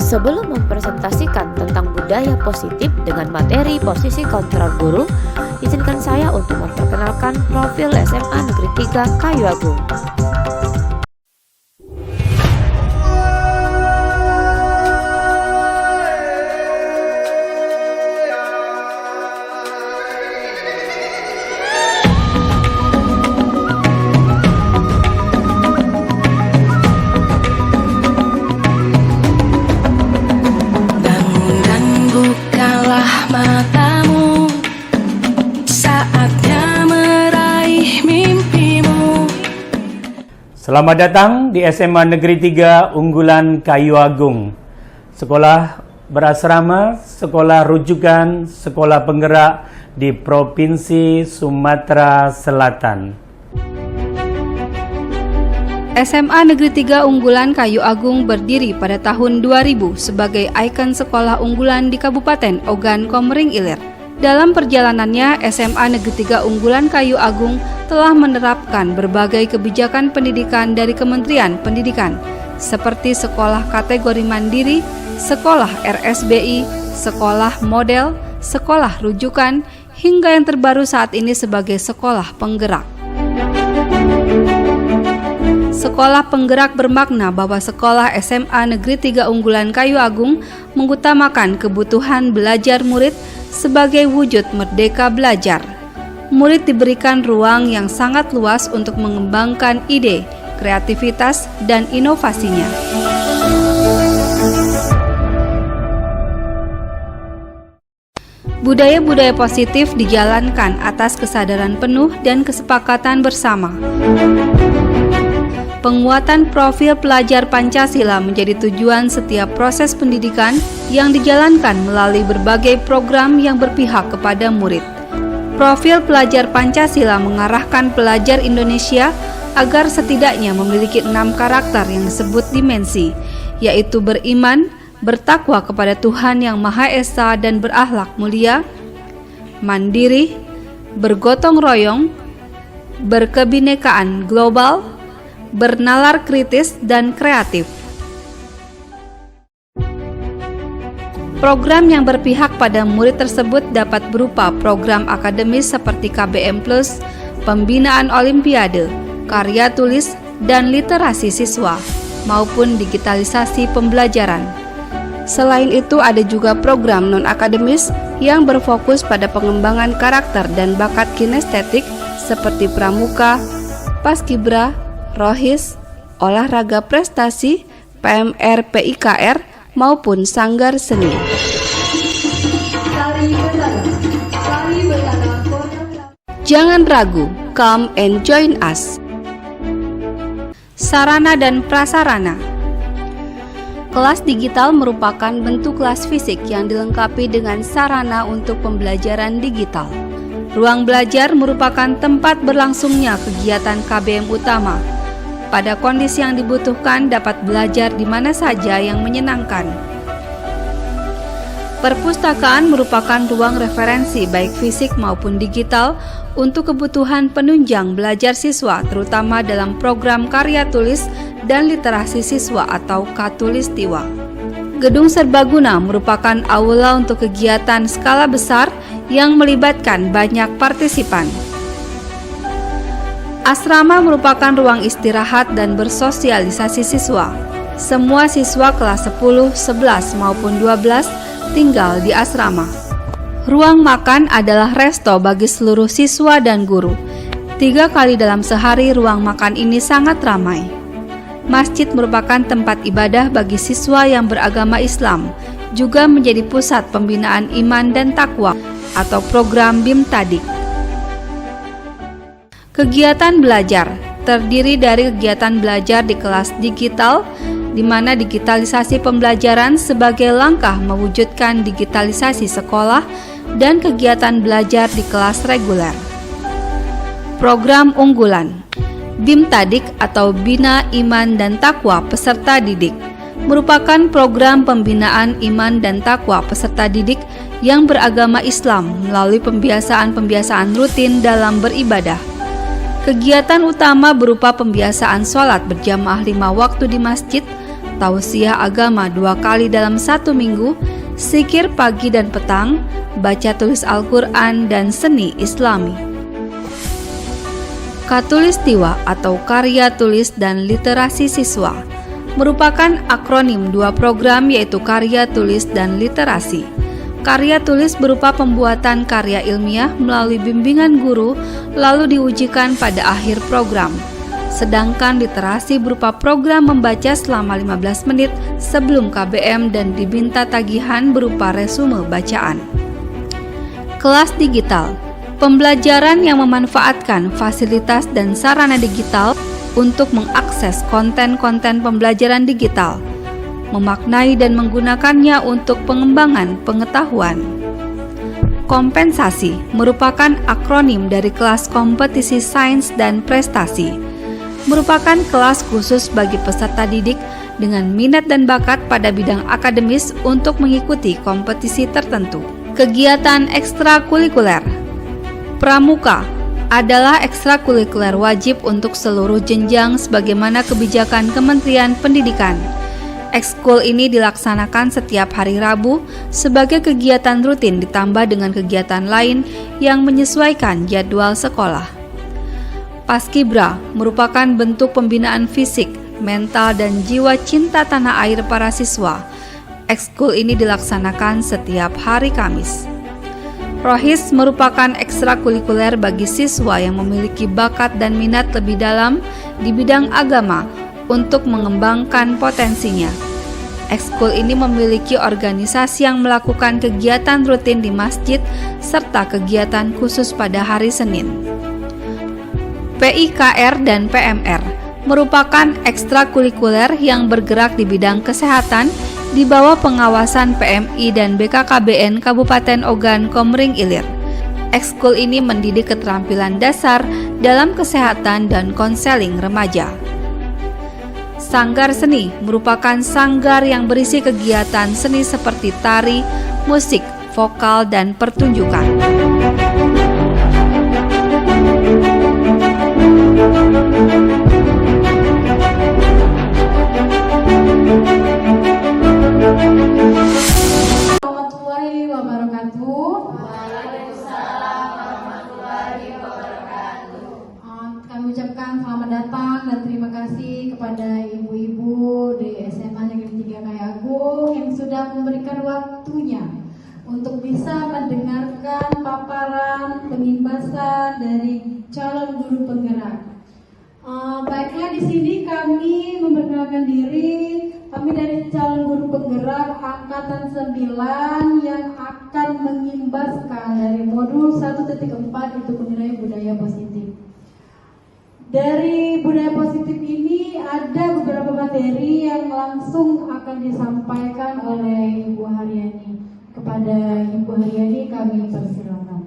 Sebelum mempresentasikan tentang budaya positif dengan materi posisi kontrol guru, izinkan saya untuk memperkenalkan profil SMA Negeri 3 Kayu Agung. Selamat datang di SMA Negeri 3 Unggulan Kayu Agung. Sekolah berasrama, sekolah rujukan, sekolah penggerak di Provinsi Sumatera Selatan. SMA Negeri 3 Unggulan Kayu Agung berdiri pada tahun 2000 sebagai ikon sekolah unggulan di Kabupaten Ogan Komering Ilir. Dalam perjalanannya, SMA Negeri 3 Unggulan Kayu Agung telah menerapkan berbagai kebijakan pendidikan dari Kementerian Pendidikan, seperti sekolah kategori mandiri, sekolah RSBI, sekolah model, sekolah rujukan, hingga yang terbaru saat ini sebagai sekolah penggerak. Sekolah penggerak bermakna bahwa sekolah SMA Negeri 3 Unggulan Kayu Agung mengutamakan kebutuhan belajar murid sebagai wujud merdeka belajar. Murid diberikan ruang yang sangat luas untuk mengembangkan ide, kreativitas, dan inovasinya. Budaya-budaya positif dijalankan atas kesadaran penuh dan kesepakatan bersama. Penguatan profil pelajar Pancasila menjadi tujuan setiap proses pendidikan yang dijalankan melalui berbagai program yang berpihak kepada murid. Profil pelajar Pancasila mengarahkan pelajar Indonesia agar setidaknya memiliki 6 karakter yang disebut dimensi, yaitu beriman, bertakwa kepada Tuhan Yang Maha Esa dan berakhlak mulia, mandiri, bergotong royong, berkebinekaan global, bernalar kritis, dan kreatif. Program yang berpihak pada murid tersebut dapat berupa program akademis seperti KBM+, pembinaan olimpiade, karya tulis, dan literasi siswa, maupun digitalisasi pembelajaran. Selain itu, ada juga program non-akademis yang berfokus pada pengembangan karakter dan bakat kinestetik seperti pramuka, paskibra, rohis, olahraga prestasi, PMR PIKR, maupun sanggar seni. Jangan ragu, come and join us. Sarana dan prasarana. Kelas digital merupakan bentuk kelas fisik yang dilengkapi dengan sarana untuk pembelajaran digital. Ruang belajar merupakan tempat berlangsungnya kegiatan KBM utama. Pada kondisi yang dibutuhkan dapat belajar di mana saja yang menyenangkan. Perpustakaan merupakan ruang referensi baik fisik maupun digital untuk kebutuhan penunjang belajar siswa, terutama dalam program karya tulis dan literasi siswa atau Katulistiwa. Gedung serbaguna merupakan aula untuk kegiatan skala besar yang melibatkan banyak partisipan. Asrama merupakan ruang istirahat dan bersosialisasi siswa. Semua siswa kelas 10, 11, maupun 12 tinggal di asrama. Ruang makan adalah resto bagi seluruh siswa dan guru. 3 kali dalam sehari ruang makan ini sangat ramai. Masjid merupakan tempat ibadah bagi siswa yang beragama Islam, juga menjadi pusat pembinaan iman dan takwa atau program BIM Tadik. Kegiatan belajar terdiri dari kegiatan belajar di kelas digital, di mana digitalisasi pembelajaran sebagai langkah mewujudkan digitalisasi sekolah, dan kegiatan belajar di kelas reguler. Program unggulan BIM Tadik atau Bina Iman dan Takwa Peserta Didik merupakan program pembinaan iman dan takwa peserta didik yang beragama Islam melalui pembiasaan-pembiasaan rutin dalam beribadah. Kegiatan utama berupa pembiasaan sholat berjamaah 5 waktu di masjid, tausiah agama 2 kali dalam 1 minggu, zikir pagi dan petang, baca tulis Al-Quran, dan seni Islami. Katulistiwa atau karya tulis dan literasi siswa merupakan akronim 2 program, yaitu karya tulis dan literasi. Karya tulis berupa pembuatan karya ilmiah melalui bimbingan guru lalu diujikan pada akhir program. Sedangkan literasi berupa program membaca selama 15 menit sebelum KBM dan diminta tagihan berupa resume bacaan. Kelas digital, pembelajaran yang memanfaatkan fasilitas dan sarana digital untuk mengakses konten-konten pembelajaran digital, memaknai dan menggunakannya untuk pengembangan pengetahuan. Kompensasi merupakan akronim dari kelas kompetisi sains dan prestasi, merupakan kelas khusus bagi peserta didik dengan minat dan bakat pada bidang akademis untuk mengikuti kompetisi tertentu. Kegiatan ekstrakurikuler. Pramuka adalah ekstrakurikuler wajib untuk seluruh jenjang sebagaimana kebijakan Kementerian Pendidikan. Ekskul ini dilaksanakan setiap hari Rabu sebagai kegiatan rutin ditambah dengan kegiatan lain yang menyesuaikan jadwal sekolah. Paskibra merupakan bentuk pembinaan fisik, mental, dan jiwa cinta tanah air para siswa. Ekskul ini dilaksanakan setiap hari Kamis. Rohis merupakan ekstrakurikuler bagi siswa yang memiliki bakat dan minat lebih dalam di bidang agama untuk mengembangkan potensinya. Ekskul ini memiliki organisasi yang melakukan kegiatan rutin di masjid serta kegiatan khusus pada hari Senin. PIKR dan PMR merupakan ekstrakurikuler yang bergerak di bidang kesehatan di bawah pengawasan PMI dan BKKBN Kabupaten Ogan Komering Ilir. Ekskul ini mendidik keterampilan dasar dalam kesehatan dan konseling remaja. Sanggar seni merupakan sanggar yang berisi kegiatan seni seperti tari, musik, vokal, dan pertunjukan. Warahmatullahi wabarakatuh. Waalaikumsalam warahmatullahi wabarakatuh. Kami ucapkan selamat datang dan terima kasih kepada ibu-ibu di SMA Negeri 3 Kayagung yang sudah memberikan waktunya untuk bisa mendengarkan paparan pengimbasan dari calon guru penggerak. Baiklah, di sini kami memperkenalkan diri. Kami dari calon guru penggerak angkatan 9 yang akan mengimbaskan dari modul 1.4 itu mengenai budaya positif. Dari budaya positif ini ada beberapa materi yang langsung akan disampaikan oleh Ibu Haryani. Kepada Ibu Haryani kami persilakan.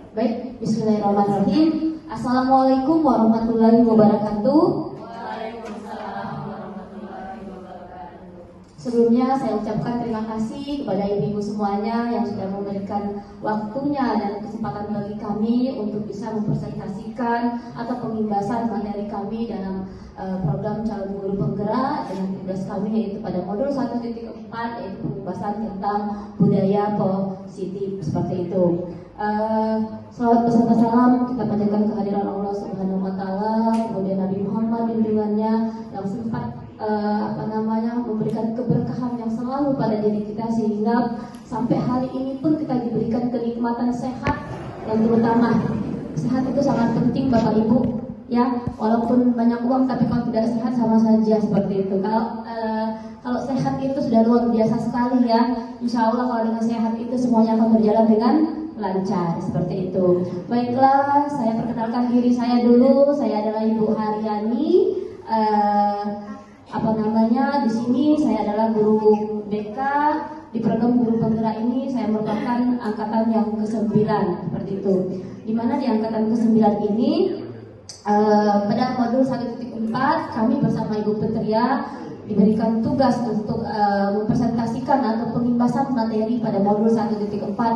Baik, bismillahirrahmanirrahim. Assalamualaikum warahmatullahi wabarakatuh. Waalaikumsalam warahmatullahi wabarakatuh. Sebelumnya saya ucapkan terima kasih kepada ibu-ibu semuanya yang sudah memberikan waktunya dan kesempatan bagi kami untuk bisa mempresentasikan atau pengimbasan materi kami dalam program calon guru penggerak dengan tugas kami yaitu pada modul 1.4 yaitu pengimbasan tentang budaya positif seperti itu. Salawat beserta salam kita panjatkan kehadiran Allah Subhanahu wa taala, kemudian Nabi Muhammad junjungannya yang sempat memberikan keberkahan yang selalu pada diri kita sehingga sampai hari ini pun kita diberikan kenikmatan sehat dan terutama sehat itu sangat penting Bapak Ibu ya, walaupun banyak uang tapi kalau tidak sehat sama saja seperti itu. Kalau sehat itu sudah luar biasa sekali ya. Insya Allah kalau dengan sehat itu semuanya akan berjalan dengan lancar seperti itu. Baiklah, saya perkenalkan diri saya dulu. Saya adalah Ibu Haryani. Di sini saya adalah guru BK di program guru penggerak ini. Saya merupakan angkatan yang ke-9 seperti itu. Di mana di angkatan ke-9 ini pada modul 1.4 kami bersama Ibu Petria diberikan tugas untuk mempresentasikan atau pengimbasan materi pada modul 1.4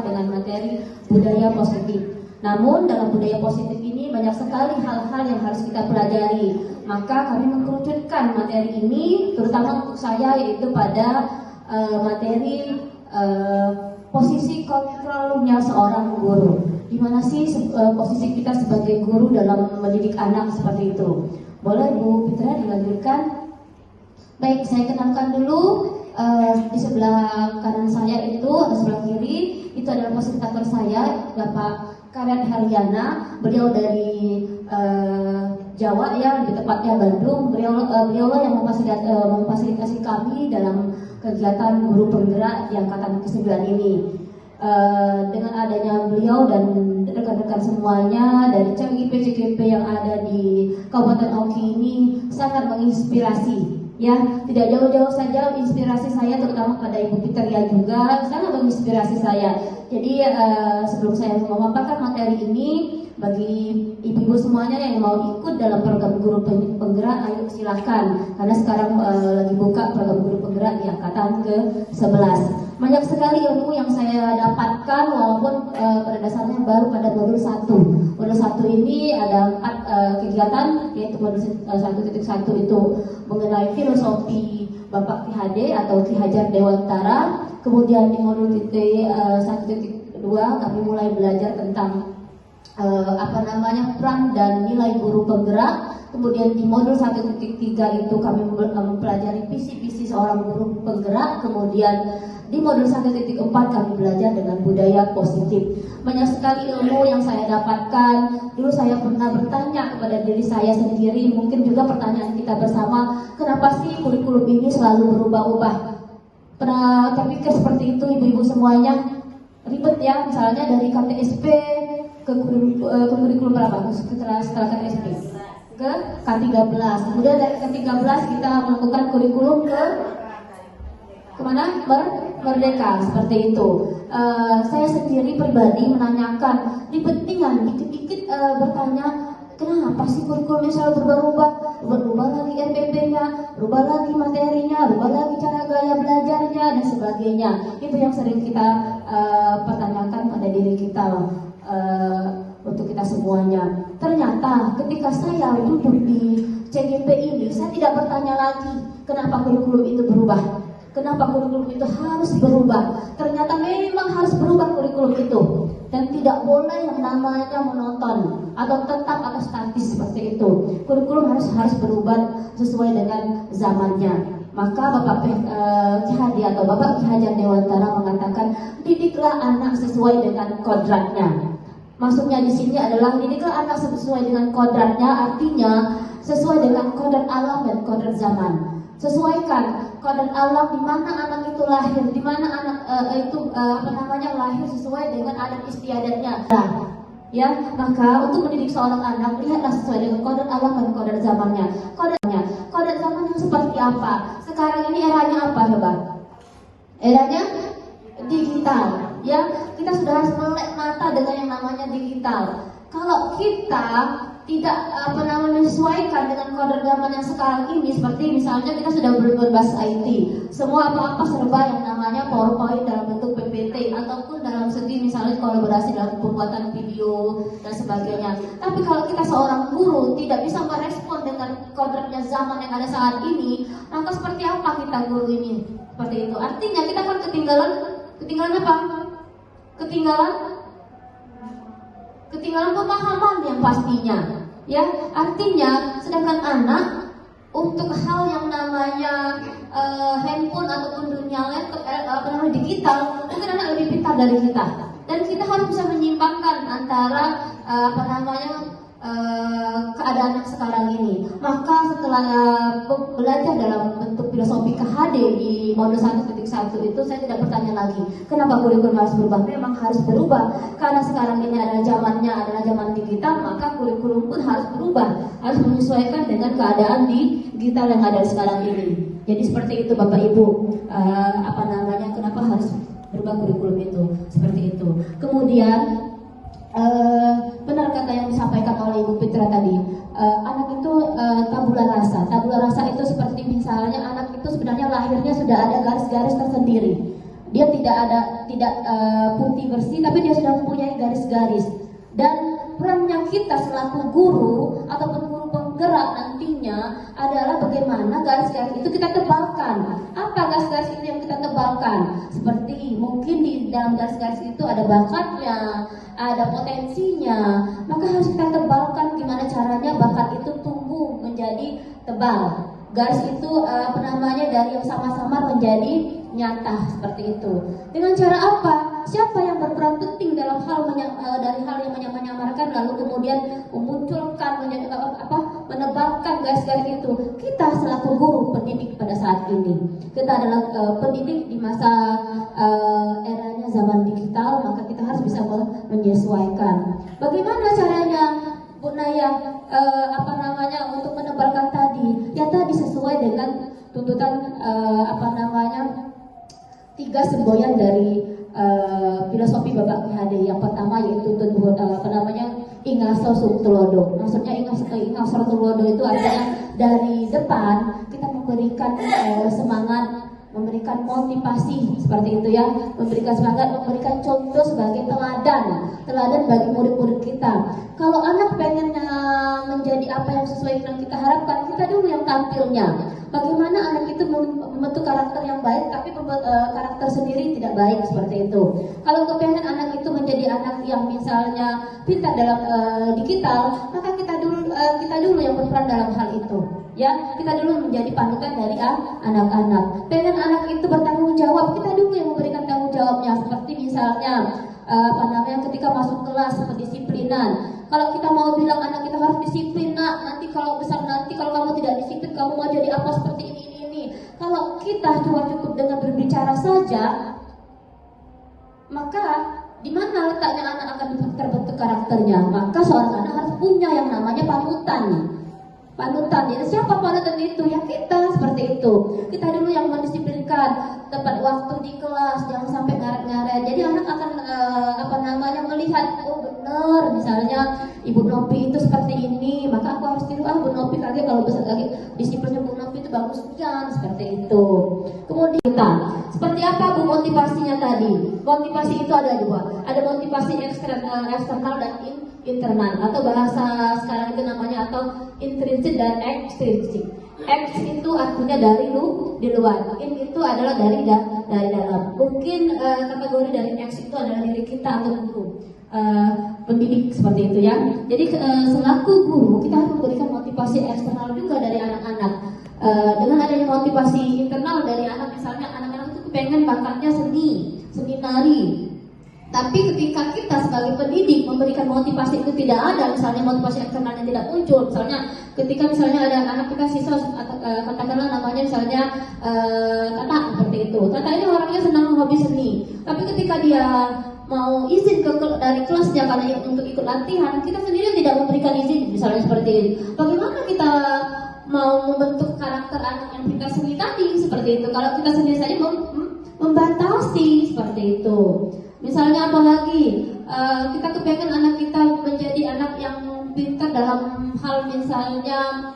dengan materi budaya positif. Namun dalam budaya positif ini banyak sekali hal-hal yang harus kita pelajari. Maka kami mengkerucutkan materi ini, terutama untuk saya, yaitu pada materi posisi kontrolnya seorang guru. Di mana sih posisi kita sebagai guru dalam mendidik anak seperti itu? Boleh Bu Fitra dilanjutkan? Baik, saya kenalkan dulu. Di sebelah kanan saya itu, atau sebelah kiri, itu adalah fasilitator saya, Bapak Karen Heriana. Beliau dari Jawa ya, lebih tepatnya Bandung. Beliau yang memfasilitasi kami dalam kegiatan guru penggerak di angkatan ke-9 ini. Dengan adanya beliau dan rekan-rekan semuanya dari CGP yang ada di Kabupaten Oki ini sangat menginspirasi. Ya, tidak jauh-jauh saja inspirasi saya, terutama pada Ibu Fitria juga sangat menginspirasi saya. Jadi sebelum saya memaparkan materi ini, bagi ibu-ibu semuanya yang mau ikut dalam program guru penggerak, ayo silakan. Karena sekarang lagi buka program guru penggerak di angkatan ke-11. Banyak sekali ilmu yang saya dapatkan, walaupun pada dasarnya baru pada modul 1. Modul 1 ini ada 4 kegiatan, yaitu modul 1.1 itu mengenai filosofi Bapak Ki Hade atau Ki Hajar Dewantara. Kemudian di modul 1.2 kami mulai belajar tentang peran dan nilai guru penggerak. Kemudian di modul 1.3 itu kami mempelajari visi-visi seorang guru penggerak. Kemudian di modul 1.4 kami belajar dengan budaya positif. Banyak sekali ilmu yang saya dapatkan. Dulu saya pernah bertanya kepada diri saya sendiri, mungkin juga pertanyaan kita bersama, kenapa sih kurikulum ini selalu berubah-ubah? Pernah terpikir seperti itu ibu-ibu semuanya? Ribet ya, misalnya dari KTSP ke kurikulum berapa? Setelah KTSP ke K13. Kemudian dari K13 kita melakukan kurikulum kemana? Merdeka, seperti itu. Saya sendiri pribadi menanyakan, ribetnya dikit-dikit bertanya, kenapa sih kurikulumnya selalu berubah-ubah? Berubah lagi RPP-nya, berubah lagi materinya, berubah lagi cara gaya belajarnya, dan sebagainya. Itu yang sering kita pertanyakan pada diri kita, untuk kita semuanya. Ternyata ketika saya duduk di CGP ini, saya tidak bertanya lagi kenapa kurikulum itu berubah, kenapa kurikulum itu harus berubah. Ternyata memang harus berubah kurikulum itu, dan tidak boleh yang namanya monoton atau tetap atau statis seperti itu. Kurikulum harus berubah sesuai dengan zamannya. Maka Bapak Ki Hadi atau Bapak Ki Hajar Dewantara mengatakan, didiklah anak sesuai dengan kodratnya. Maksudnya di sini adalah didiklah anak sesuai dengan kodratnya, artinya sesuai dengan kodrat alam dan kodrat zaman. Sesuaikan kodrat alam di mana anak itu lahir, di mana anak lahir sesuai dengan adat istiadatnya. Ya, maka untuk mendidik seorang anak, lihatlah sesuai dengan kodrat alam dan kodrat zamannya. Kodrat zaman yang seperti apa? Sekarang ini eranya apa coba? Eranya digital. Ya, kita sudah harus melek mata dengan yang namanya digital. Kalau kita tidak menyesuaikan dengan kodrat zaman yang sekarang ini, seperti misalnya kita sudah berbasis IT, semua apa-apa serba yang namanya PowerPoint dalam bentuk PPT, ataupun dalam segi misalnya kolaborasi dalam pembuatan video dan sebagainya. Tapi kalau kita seorang guru tidak bisa merespon dengan kodratnya zaman yang ada saat ini, maka seperti apa kita guru ini? Seperti itu. Artinya kita akan ketinggalan apa? Ketinggalan pemahaman yang pastinya, ya. Artinya, sedangkan anak untuk hal yang namanya handphone ataupun dunia digital, mungkin anak lebih pintar dari kita. Dan kita harus bisa menyimpangkan antara keadaan yang sekarang ini. Maka setelah belajar dalam bentuk filosofi KHD di modul 1.1 itu, saya tidak bertanya lagi kenapa kurikulum harus berubah. Memang harus berubah karena sekarang ini adalah zamannya adalah zaman digital, maka kurikulum pun harus berubah, harus menyesuaikan dengan keadaan digital yang ada sekarang ini. Jadi seperti itu Bapak Ibu, kenapa harus berubah kurikulum itu, seperti itu. Kemudian benar kata yang disampaikan oleh Ibu Fitra tadi, anak itu tabula rasa. Tabula rasa itu seperti misalnya anak itu sebenarnya lahirnya sudah ada garis-garis tersendiri. Dia tidak putih bersih, tapi dia sudah mempunyai garis-garis. Dan perannya kita selaku guru ataupun guru penggerak nantinya adalah bagaimana garis-garis itu kita tebalkan. Apa garis-garis itu yang kita tebalkan? Seperti mungkin di dalam garis-garis itu ada bakatnya, ada potensinya, maka harus kita tebalkan gimana caranya bakat itu tumbuh menjadi tebal. Garis itu dari yang sama-sama menjadi nyata seperti itu. Dengan cara apa? Siapa yang berperan penting dalam dari hal yang menyamarkan lalu kemudian memunculkan menebalkan garis-garis itu? Kita selaku guru pendidik pada saat ini. Kita adalah pendidik di masa eranya zaman digital, maka kita harus bisa menyesuaikan. Bagaimana caranya Bu Naya untuk menebalkan tadi? Ya tadi sesuai dengan tuntutan 3 semboyan dari filosofi Bapak Ki Hade. Yang pertama yaitu ingaso subtulodo. Maksudnya ingaso tulodo itu artinya dari depan kita memberikan semangat, memberikan motivasi seperti itu ya, memberikan semangat, memberikan contoh sebagai teladan bagi murid-murid kita. Kalau anak pengennya menjadi apa yang sesuai dengan kita harapkan, kita dulu yang tampilnya. Bagaimana anak itu membentuk karakter yang baik, tapi karakter sendiri tidak baik seperti itu. Kalau kepengen anak itu menjadi anak yang misalnya pintar dalam digital, maka kita dulu yang berperan dalam hal itu. Ya, kita dulu menjadi panutan dari anak-anak. Pengen anak itu bertanggung jawab, kita dulu yang memberikan tanggung jawabnya. Seperti misalnya ketika masuk kelas pendisiplinan. Kalau kita mau bilang anak kita harus disiplin, nanti kalau kamu tidak disiplin, kamu mau jadi apa seperti ini. Kalau kita cuma cukup dengan berbicara saja, maka di mana letaknya anak akan terbentuk karakternya? Maka seorang anak harus punya yang namanya panutan. Jadi siapa panutan itu? Ya kita, seperti itu. Kita dulu yang mendisiplinkan, tepat waktu di kelas, jangan sampai ngaret-ngaret. Jadi anak akan melihat, oh benar, misalnya Ibu Nopi itu seperti ini, maka aku harus tiru, Bu Nopi lagi kalau besar lagi disiplinnya Bu Nopi itu bagus sekian, seperti itu. Kemudian kita, seperti apa Bu motivasinya tadi? Motivasi itu ada 2. Ada motivasi eksternal dan internal, atau bahasa sekarang itu namanya atau intrinsik dan ekstrinsik. X itu artinya dari di luar, in itu adalah dari dalam. Mungkin kategori dari X itu adalah diri kita atau guru, pendidik seperti itu ya. Jadi selaku guru kita harus memberikan motivasi eksternal juga dari anak-anak. Dengan adanya motivasi internal dari anak, misalnya anak-anak itu pengen bakatnya seni nari. Tapi ketika kita sebagai pendidik memberikan motivasi itu tidak ada, misalnya motivasi eksternalnya tidak muncul, misalnya ketika ada anak kita siswa atau katakanlah namanya misalnya Tata seperti itu. Tata ini orangnya senang hobi seni, tapi ketika dia mau izin dari kelasnya karena untuk ikut latihan, kita sendiri tidak memberikan izin, misalnya seperti ini. Bagaimana kita mau membentuk karakter anak yang pintar seni tadi seperti itu? Kalau kita sendiri saja membatasi seperti itu. Misalnya apalagi kita kepengen anak kita menjadi anak yang pintar dalam hal misalnya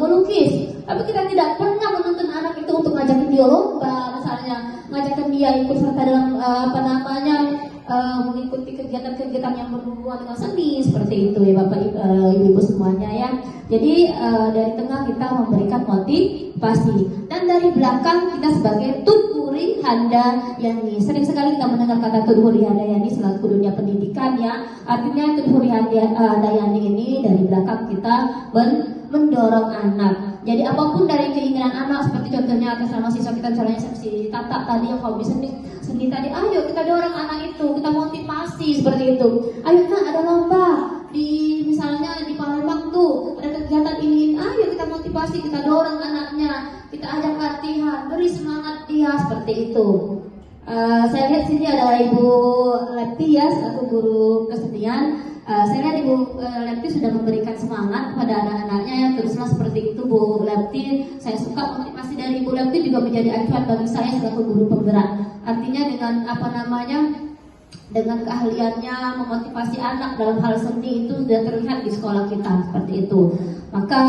melukis, tapi kita tidak pernah menuntun anak itu untuk ngajakin dia lomba, misalnya ngajakin dia ikut serta dalam mengikuti kegiatan-kegiatan yang berhubungan dengan seni seperti itu ya Bapak Ibu semuanya ya. Jadi dari tengah kita memberikan motivasi, dan dari belakang kita sebagai Tudhuri Handayani. Sering sekali kita mendengar kata Tudhuri Handayani selaku dunia pendidikan ya. Artinya Tudhuri Handayani ini dari belakang kita mendorong anak. Jadi apapun dari keinginan anak, seperti contohnya atas nama siswa kita misalnya si Tata tadi yang hobi seni tadi, ayo kita dorong anak itu, kita motivasi seperti itu. Ayo ada lomba misalnya di Palembang tuh ada kegiatan ini, ayo kita motivasi, kita dorong anaknya, kita ajak latihan, beri semangat dia seperti itu. Saya lihat sini ada Ibu Lepti ya, selaku guru kesenian. Saya lihat Ibu Lepti sudah memberikan semangat kepada anak-anaknya ya, teruslah seperti itu Bu Lepti. Saya suka motivasi dari Ibu Lepti juga menjadi acuan bagi saya selaku guru penggerak. Artinya dengan keahliannya memotivasi anak dalam hal seni itu sudah terlihat di sekolah kita seperti itu. Maka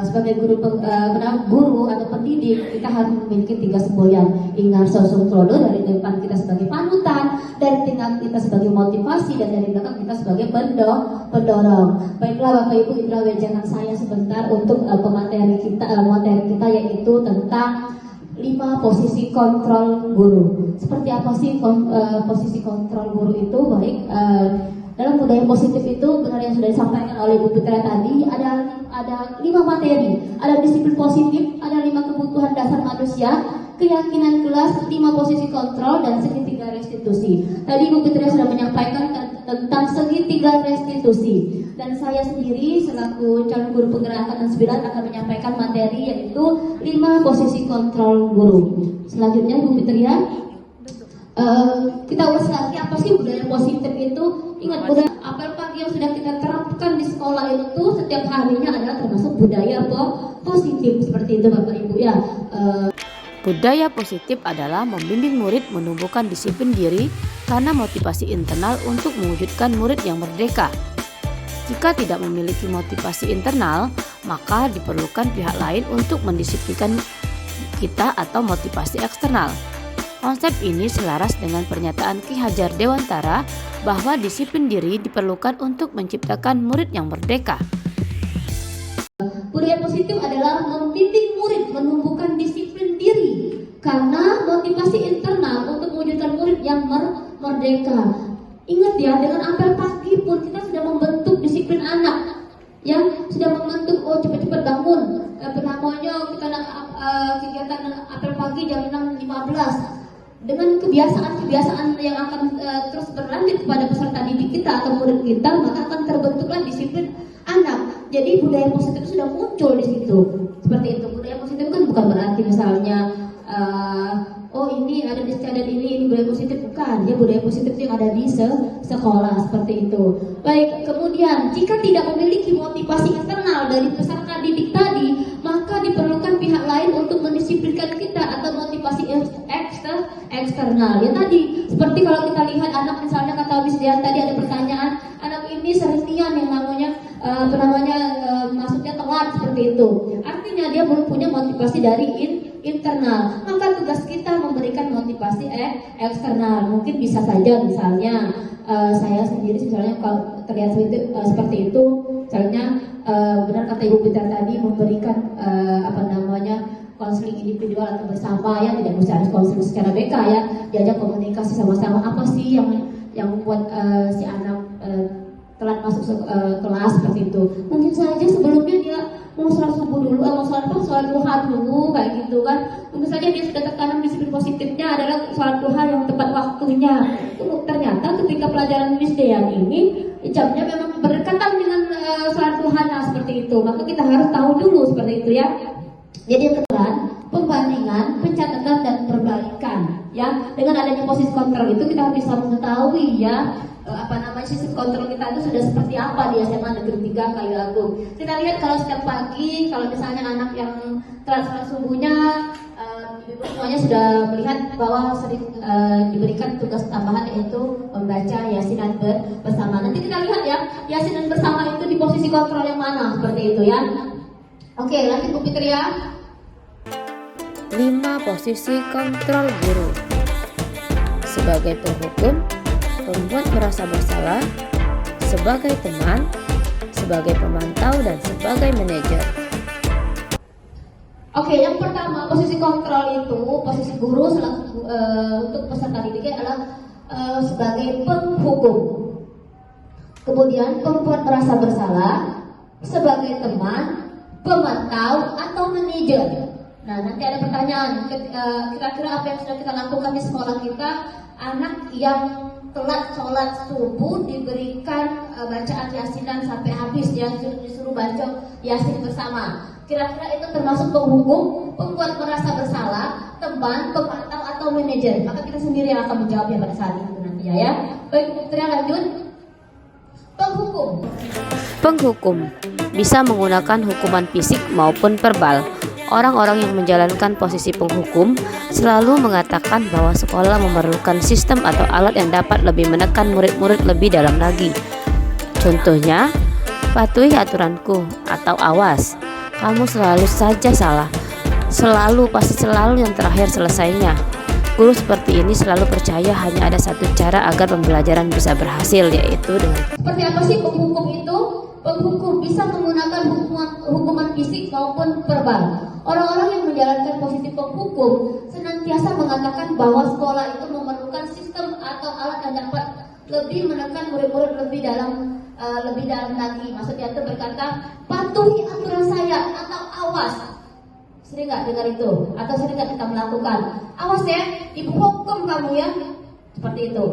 sebagai guru atau pendidik, kita harus memiliki 3 semboyan. Ingat sosok klodo, dari depan kita sebagai panutan, dari tengah kita sebagai motivasi, dan dari belakang kita sebagai pendorong. Baiklah Bapak Ibu, itulah wejangan saya sebentar untuk materi kita yaitu tentang 5 posisi kontrol guru. Seperti apa sih posisi kontrol guru itu? Baik, dalam budaya positif itu benar yang sudah disampaikan oleh Bu Fitria tadi, ada 5 materi, ada disiplin positif, ada 5 kebutuhan dasar manusia, keyakinan kelas, 5 posisi kontrol, dan segitiga restitusi. Tadi Bu Fitria sudah menyampaikan tentang segitiga restitusi, dan saya sendiri selaku calon guru penggerak angkatan 9 akan menyampaikan materi yaitu 5 posisi kontrol guru. Selanjutnya Bu Fitria, kita ulas lagi apa sih budaya positif itu. Ingat, budaya apel pagi yang sudah kita terapkan di sekolah itu setiap harinya adalah termasuk budaya positif, seperti itu Bapak Ibu ya. Budaya positif adalah membimbing murid menumbuhkan disiplin diri karena motivasi internal untuk mewujudkan murid yang merdeka. Jika tidak memiliki motivasi internal, maka diperlukan pihak lain untuk mendisiplinkan kita atau motivasi eksternal. Konsep ini selaras dengan pernyataan Ki Hajar Dewantara bahwa disiplin diri diperlukan untuk menciptakan murid yang merdeka. Budaya positif adalah membimbing murid menumbuhkan disiplin diri karena motivasi internal untuk mewujudkan murid yang merdeka. Ingat ya, dengan apel pagi pun kita sudah membentuk disiplin anak, ya, sudah membentuk cepat-cepat bangun. Namanya kita kegiatan apel pagi jam 6.15. Dengan kebiasaan yang akan terus berlanjut kepada peserta didik kita atau murid kita, maka akan terbentuklah disiplin anak. Jadi budaya positif sudah muncul di situ. Seperti itu. Budaya positif kan bukan berarti misalnya ini ada di standar ini budaya positif, bukan. Ya, budaya positif yang ada di sekolah, seperti itu. Baik, kemudian jika tidak memiliki motivasi internal dari peserta didik tadi, maka diperlukan pihak lain untuk mendisiplinkan kita atau motivasi eksternal. Ya tadi, seperti kalau kita lihat anak, misalnya kata Miss Dian tadi ada pertanyaan, anak ini serinian yang namanya maksudnya telat, seperti itu. Artinya dia belum punya motivasi dari internal. Maka tugas kita memberikan motivasi eksternal. Mungkin bisa saja misalnya saya sendiri misalnya kalau terlihat seperti itu, misalnya benar kata Ibu Fitria tadi, memberikan konseling individual atau bersama, ya, tidak mesti harus konseling secara BK, ya, diajak komunikasi sama-sama apa sih yang membuat si anak telat masuk kelas, seperti itu. Mungkin saja sebelumnya dia mau sholat subuh dulu, mau sholat duha dulu, kayak gitu kan. Mungkin saja dia sudah tertanam disiplin positifnya adalah sholat duha yang tepat waktunya. Ternyata ketika pelajaran Miss Dean ini jamnya memang berdekatan dengan sholat duhanya, seperti itu. Maka kita harus tahu dulu seperti itu, ya. Jadi yang kedua, pembandingan, pencatatan dan perbaikan, ya. Dengan adanya posisi kontrol itu kita bisa mengetahui, ya, sistem kontrol kita itu sudah seperti apa di SMA Negeri 3 Kayu Agung. Kita lihat kalau setiap pagi, kalau misalnya anak yang telat sholat subuhnya, ibu semuanya sudah melihat bahwa sering diberikan tugas tambahan yaitu membaca Yasinan bersama. Nanti kita lihat, ya, Yasinan bersama itu di posisi kontrol yang mana, seperti itu, ya. Oke, lanjut Bu Fitria. 5 posisi kontrol guru. Sebagai penghukum, pembuat merasa bersalah, sebagai teman, sebagai pemantau, dan sebagai manajer. Oke, yang pertama posisi kontrol itu, posisi guru untuk peserta didiknya adalah sebagai penghukum. Kemudian pembuat merasa bersalah, sebagai teman, pemantau, atau manajer. Nah, nanti ada pertanyaan, kira-kira apa yang sudah kita lakukan di sekolah kita? Anak yang telat sholat subuh diberikan bacaan Yasinan sampai habis, ya, disuruh baca Yasin bersama. Kira-kira itu termasuk penghukum, pembuat merasa bersalah, teman, pemantau, atau manajer? Maka kita sendiri yang akan menjawabnya pada saat itu nanti, ya. Baik, Bu Fitria, lanjut. Penghukum bisa menggunakan hukuman fisik maupun verbal. Orang-orang yang menjalankan posisi penghukum selalu mengatakan bahwa sekolah memerlukan sistem atau alat yang dapat lebih menekan murid-murid lebih dalam lagi. Contohnya, Patuhi aturanku atau awas, kamu selalu saja salah. Selalu, pasti selalu yang terakhir selesainya. Guru seperti ini selalu percaya hanya ada satu cara agar pembelajaran bisa berhasil, yaitu dengan Seperti apa sih penghukum itu? Penghukum bisa menggunakan hukuman fisik maupun verbal. Orang-orang yang menjalankan posisi penghukum senantiasa mengatakan bahwa sekolah itu memerlukan sistem atau alat yang dapat lebih menekan murid-murid lebih dalam lagi. Maksudnya itu berkata, patuhi aturan saya atau awas. Sering nggak dengar itu? Atau sering nggak kita melakukan? Awas ya, ibu hukum kamu ya. Seperti itu.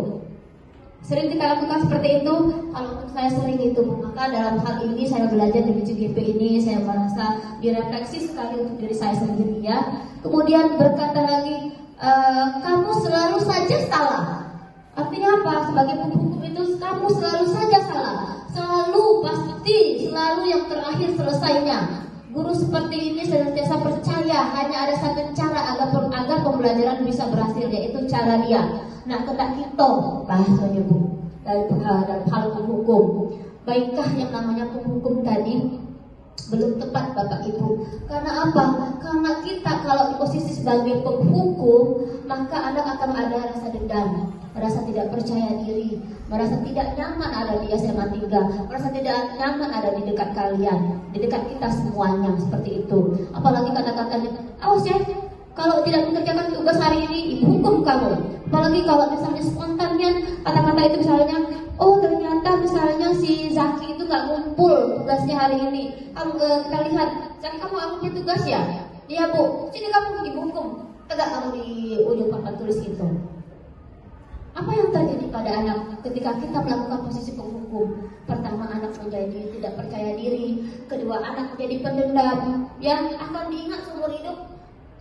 Sering kita lakukan seperti itu. Kalau saya sering itu, maka dalam hal ini saya belajar dari CGP ini, saya merasa direfleksi sekali untuk diri saya sendiri ya. Kemudian berkata lagi, kamu selalu saja salah. Artinya apa? Sebagai penghukum itu kamu selalu saja salah. Selalu pasti, selalu yang terakhir selesainya. Guru seperti ini senantiasa percaya hanya ada satu cara agar pembelajaran bisa berhasil, yaitu cara dia. Nah, ketak kita bahasanya Bu dalam hal penghukum. Baikkah yang namanya penghukum tadi belum tepat Bapak Ibu? Karena apa? Karena kita kalau di posisi sebagai penghukum, maka anak akan ada rasa dendam, merasa tidak percaya diri, merasa tidak nyaman ada di SMA 3, merasa tidak nyaman ada di dekat kalian, di dekat kita semuanya, seperti itu. Apalagi kata-katanya, awas ya, kalau tidak mengerjakan tugas hari ini, ibu hukum kamu. Apalagi kalau misalnya spontannya kata-kata itu misalnya, oh ternyata misalnya si Zaki itu nggak ngumpul tugasnya hari ini. Kita lihat, Zaki kamu nggak ngumpul tugas ya? Iya Bu, sini kamu dihukum. Tegak kamu di ujung papan tulis itu. Apa yang terjadi pada anak ketika kita melakukan posisi penghukum? Pertama, anak menjadi tidak percaya diri. Kedua, anak menjadi pendendam yang akan diingat seumur hidup.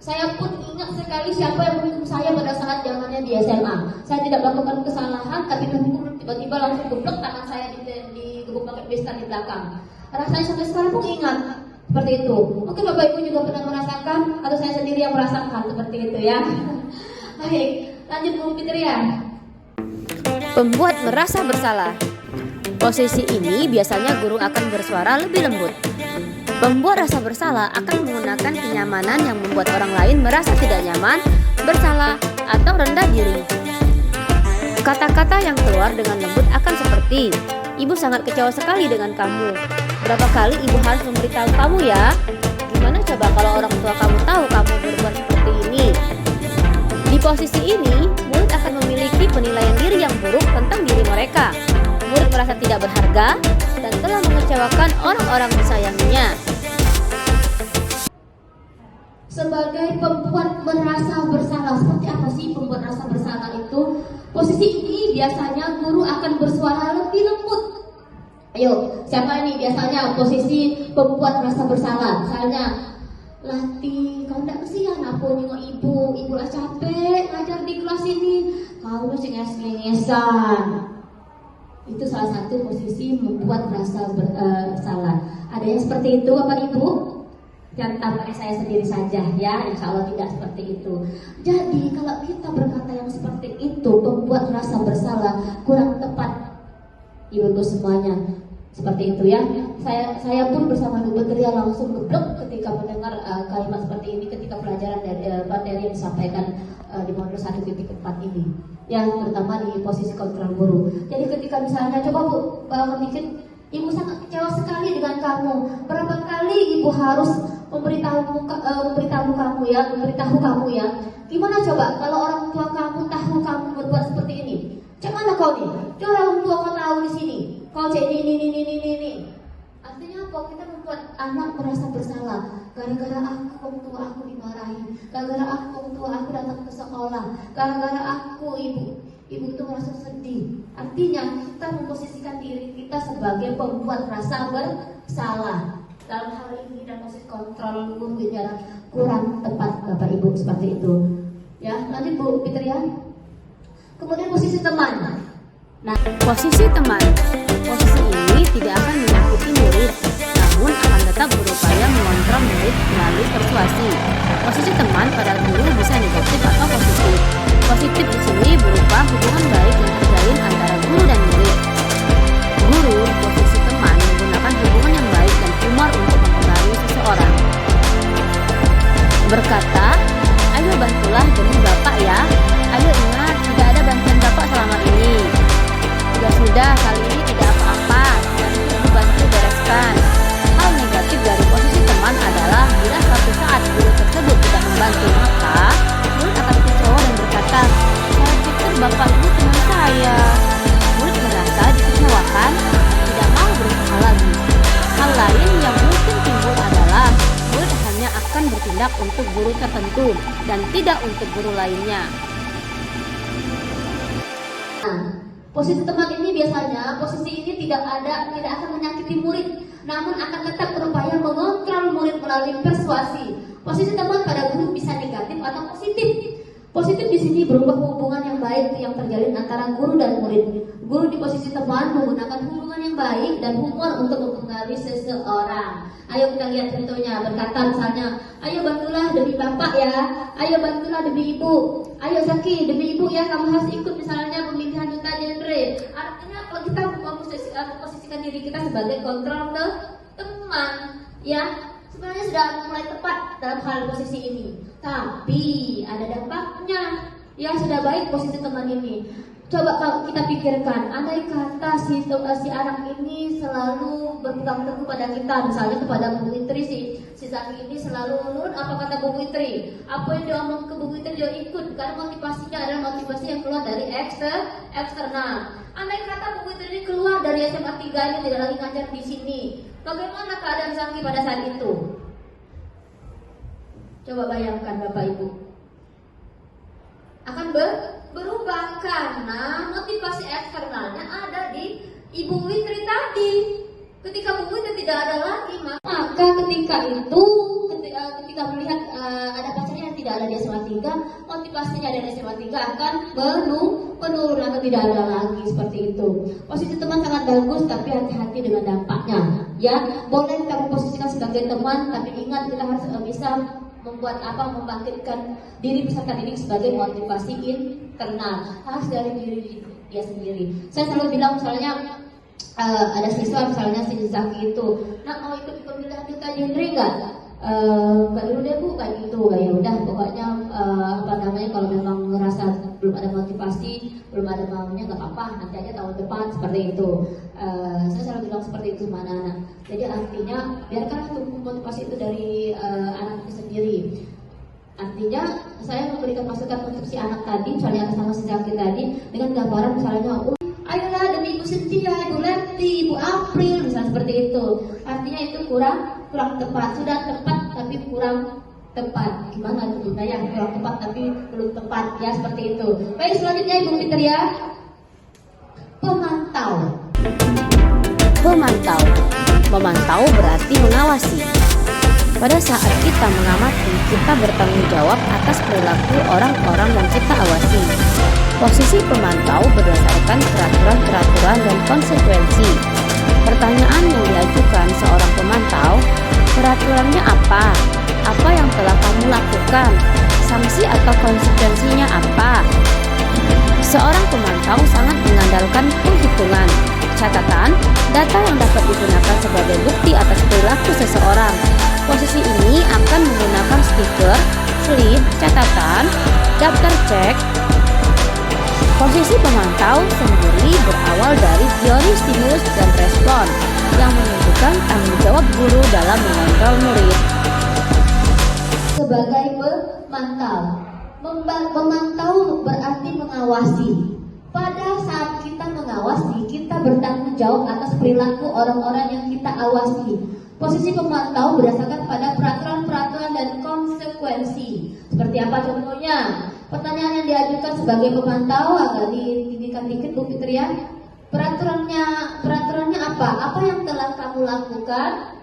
Saya pun ingat sekali siapa yang menghukum saya pada saat zamannya di SMA. Saya tidak melakukan kesalahan, tapi tiba-tiba langsung geblek tangan saya di gebuk pakai pistol di belakang. Rasanya sampai sekarang pun ingat seperti itu. Mungkin Bapak Ibu juga pernah merasakan, atau saya sendiri yang merasakan seperti itu ya. Baik, lanjut Bu Fitria. pembuat merasa bersalah. Posisi ini biasanya guru akan bersuara lebih lembut. Pembuat rasa bersalah akan menggunakan kenyamanan yang membuat orang lain merasa tidak nyaman, bersalah, atau rendah diri. Kata-kata yang keluar dengan lembut akan seperti, "Ibu sangat kecewa sekali dengan kamu. Berapa kali ibu harus memberitahu kamu ya? Gimana coba kalau orang tua kamu tahu kamu berbuat seperti ini?" Di posisi ini, murid akan memiliki penilaian diri yang buruk tentang diri mereka. Murid merasa tidak berharga dan telah mengecewakan orang-orang disayanginya. Sebagai pembuat merasa bersalah, seperti apa sih pembuat rasa bersalah itu? Posisi ini biasanya guru akan bersuara lebih lembut. Ayo, siapa ini biasanya posisi pembuat rasa bersalah? Misalnya, Lati, kau tak kesian aku nengok ibu lah capek ngajar di kelas ini. Kau masih nges-ngesan. Itu salah satu posisi membuat rasa bersalah. Ada yang seperti itu Bapak Ibu? Dan tampaknya saya sendiri saja ya, insya Allah tidak seperti itu. Jadi kalau kita berkata yang seperti itu membuat rasa bersalah, kurang tepat ibu-ibu semuanya. Seperti itu ya. Saya pun bersama Bu Betria langsung geblek ketika mendengar kalimat seperti ini ketika pelajaran dari materi yang disampaikan di modul 1.4 ini. Ya, terutama di posisi kontrol guru. Jadi ketika misalnya coba Bu bangun dikit, ibu sangat kecewa sekali dengan kamu. Berapa kali ibu harus memberitahu kamu ya. Gimana coba kalau orang tua kamu tahu kamu berbuat seperti ini? Cak mana kau nih? Coba orang tua kau tahu di sini. Kau cek ini. Artinya apa? Kita membuat anak merasa bersalah. Gara-gara orang tua aku dimarahi. Gara-gara orang tua aku datang ke sekolah. Gara-gara aku ibu itu merasa sedih. Artinya kita memposisikan diri kita sebagai pembuat rasa bersalah. Dalam hal ini dan posisi kontrol guru ini adalah kurang tepat Bapak Ibu seperti itu. Ya, nanti Bu Fitria. Kemudian posisi teman. Nah, Posisi teman. Posisi ini tidak akan menyakiti murid, namun akan tetap berupaya mengontrol murid melalui persuasi. Posisi teman pada guru bisa negatif atau positif. Positif di sini berupa hubungan baik yang terjalin antara guru dan murid. Guru di posisi teman menggunakan guru tertentu dan tidak untuk guru lainnya. Posisi teman ini biasanya, posisi ini tidak akan menyakiti murid, namun akan tetap berupaya mengontrol murid melalui persuasi. Posisi teman pada guru bisa negatif atau positif. Positif di sini berupa hubungan yang baik yang terjalin antara guru dan murid. Guru di posisi teman menggunakan hubungan yang baik dan humor untuk mempengaruhi seseorang. Ayo kita lihat contohnya, berkata misalnya, ayo bantulah demi bapak ya, ayo bantulah demi ibu, ayo Zaki demi ibu ya, kamu harus ikut misalnya pemilihan duta genre. Artinya kalau kita memposisikan diri kita sebagai kontrol ke teman, ya sebenarnya sudah mulai tepat dalam hal posisi ini. Tapi ada dampaknya, ya sudah baik posisi teman ini. Coba kalau kita pikirkan, andai kata si anak ini selalu berpegang teguh pada kita, misalnya kepada Bu Witri, si Zaki ini selalu menurut apa kata Bu Witri, apa yang dia omong ke Bu Witri dia ikut, karena motivasinya adalah motivasi yang keluar dari eksternal. Andai kata Bu Witri ini keluar dari SMA 3 ini tidak lagi ngajar di sini, bagaimana keadaan Zaki pada saat itu? Coba bayangkan Bapak Ibu, akan berubah karena motivasi eksternalnya ada di Ibu Witri tadi. Ketika Bu Witri tidak ada lagi, maka ketika melihat ada pacarnya yang tidak ada di SMA 3, motivasinya dari SMA 3 akan menurun atau tidak ada lagi seperti itu. Posisi teman sangat bagus, tapi hati-hati dengan dampaknya. Ya, boleh kita memposisikan sebagai teman, tapi ingat kita harus bisa membangkitkan diri peserta didik sebagai motivasi internal, harus dari diri dia sendiri. Saya selalu bilang misalnya ada siswa misalnya si Zaki itu, mau ikut pemilihan duta genre nggak? Nggak dulu deh Bu, kayak gitu. Ya udah, pokoknya kalau memang ngerasa belum ada motivasi, belum ada maunya, nggak apa-apa, nanti aja tahun depan seperti itu. Saya selalu bilang seperti itu sama anak-anak. Jadi artinya biarkan motivasi itu dari anak itu sendiri. Artinya saya memberikan masukan untuk si anak tadi, misalnya atas nama si Zaki tadi, dengan gambaran misalnya, ayolah demi Ibu Cynthia, Ibu Leti, Ibu April, misalnya seperti itu. Artinya itu kurang tepat. Sudah tepat tapi kurang tepat. Gimana itu ya? Kurang tepat tapi belum tepat, ya seperti itu. Baik, selanjutnya Ibu Fitria, pemantau. Memantau berarti mengawasi. Pada saat kita mengamati, kita bertanggung jawab atas perilaku orang-orang yang kita awasi. Posisi pemantau berdasarkan peraturan-peraturan dan konsekuensi. Pertanyaan yang diajukan seorang pemantau, peraturannya apa? Apa yang telah kamu lakukan? Sanksi atau konsekuensinya apa? Seorang pemantau sangat mengandalkan penghitungan, catatan, data yang dapat digunakan sebagai bukti atas perilaku seseorang. Posisi ini akan menggunakan stiker, slip, catatan, daftar cek. Posisi pemantau sendiri berawal dari teori stimulus dan respon yang menunjukkan tanggung jawab guru dalam mengontrol murid. Sebagai memantau berarti mengawasi. Pada saat kita mengawasi, kita bertanggung jawab atas perilaku orang-orang yang kita awasi. Posisi pemantau berdasarkan pada peraturan-peraturan dan konsekuensi. Seperti apa contohnya? Pertanyaan yang diajukan sebagai pemantau agak ditinggikan dikit Bu Fitri ya. Peraturannya apa? Apa yang telah kamu lakukan?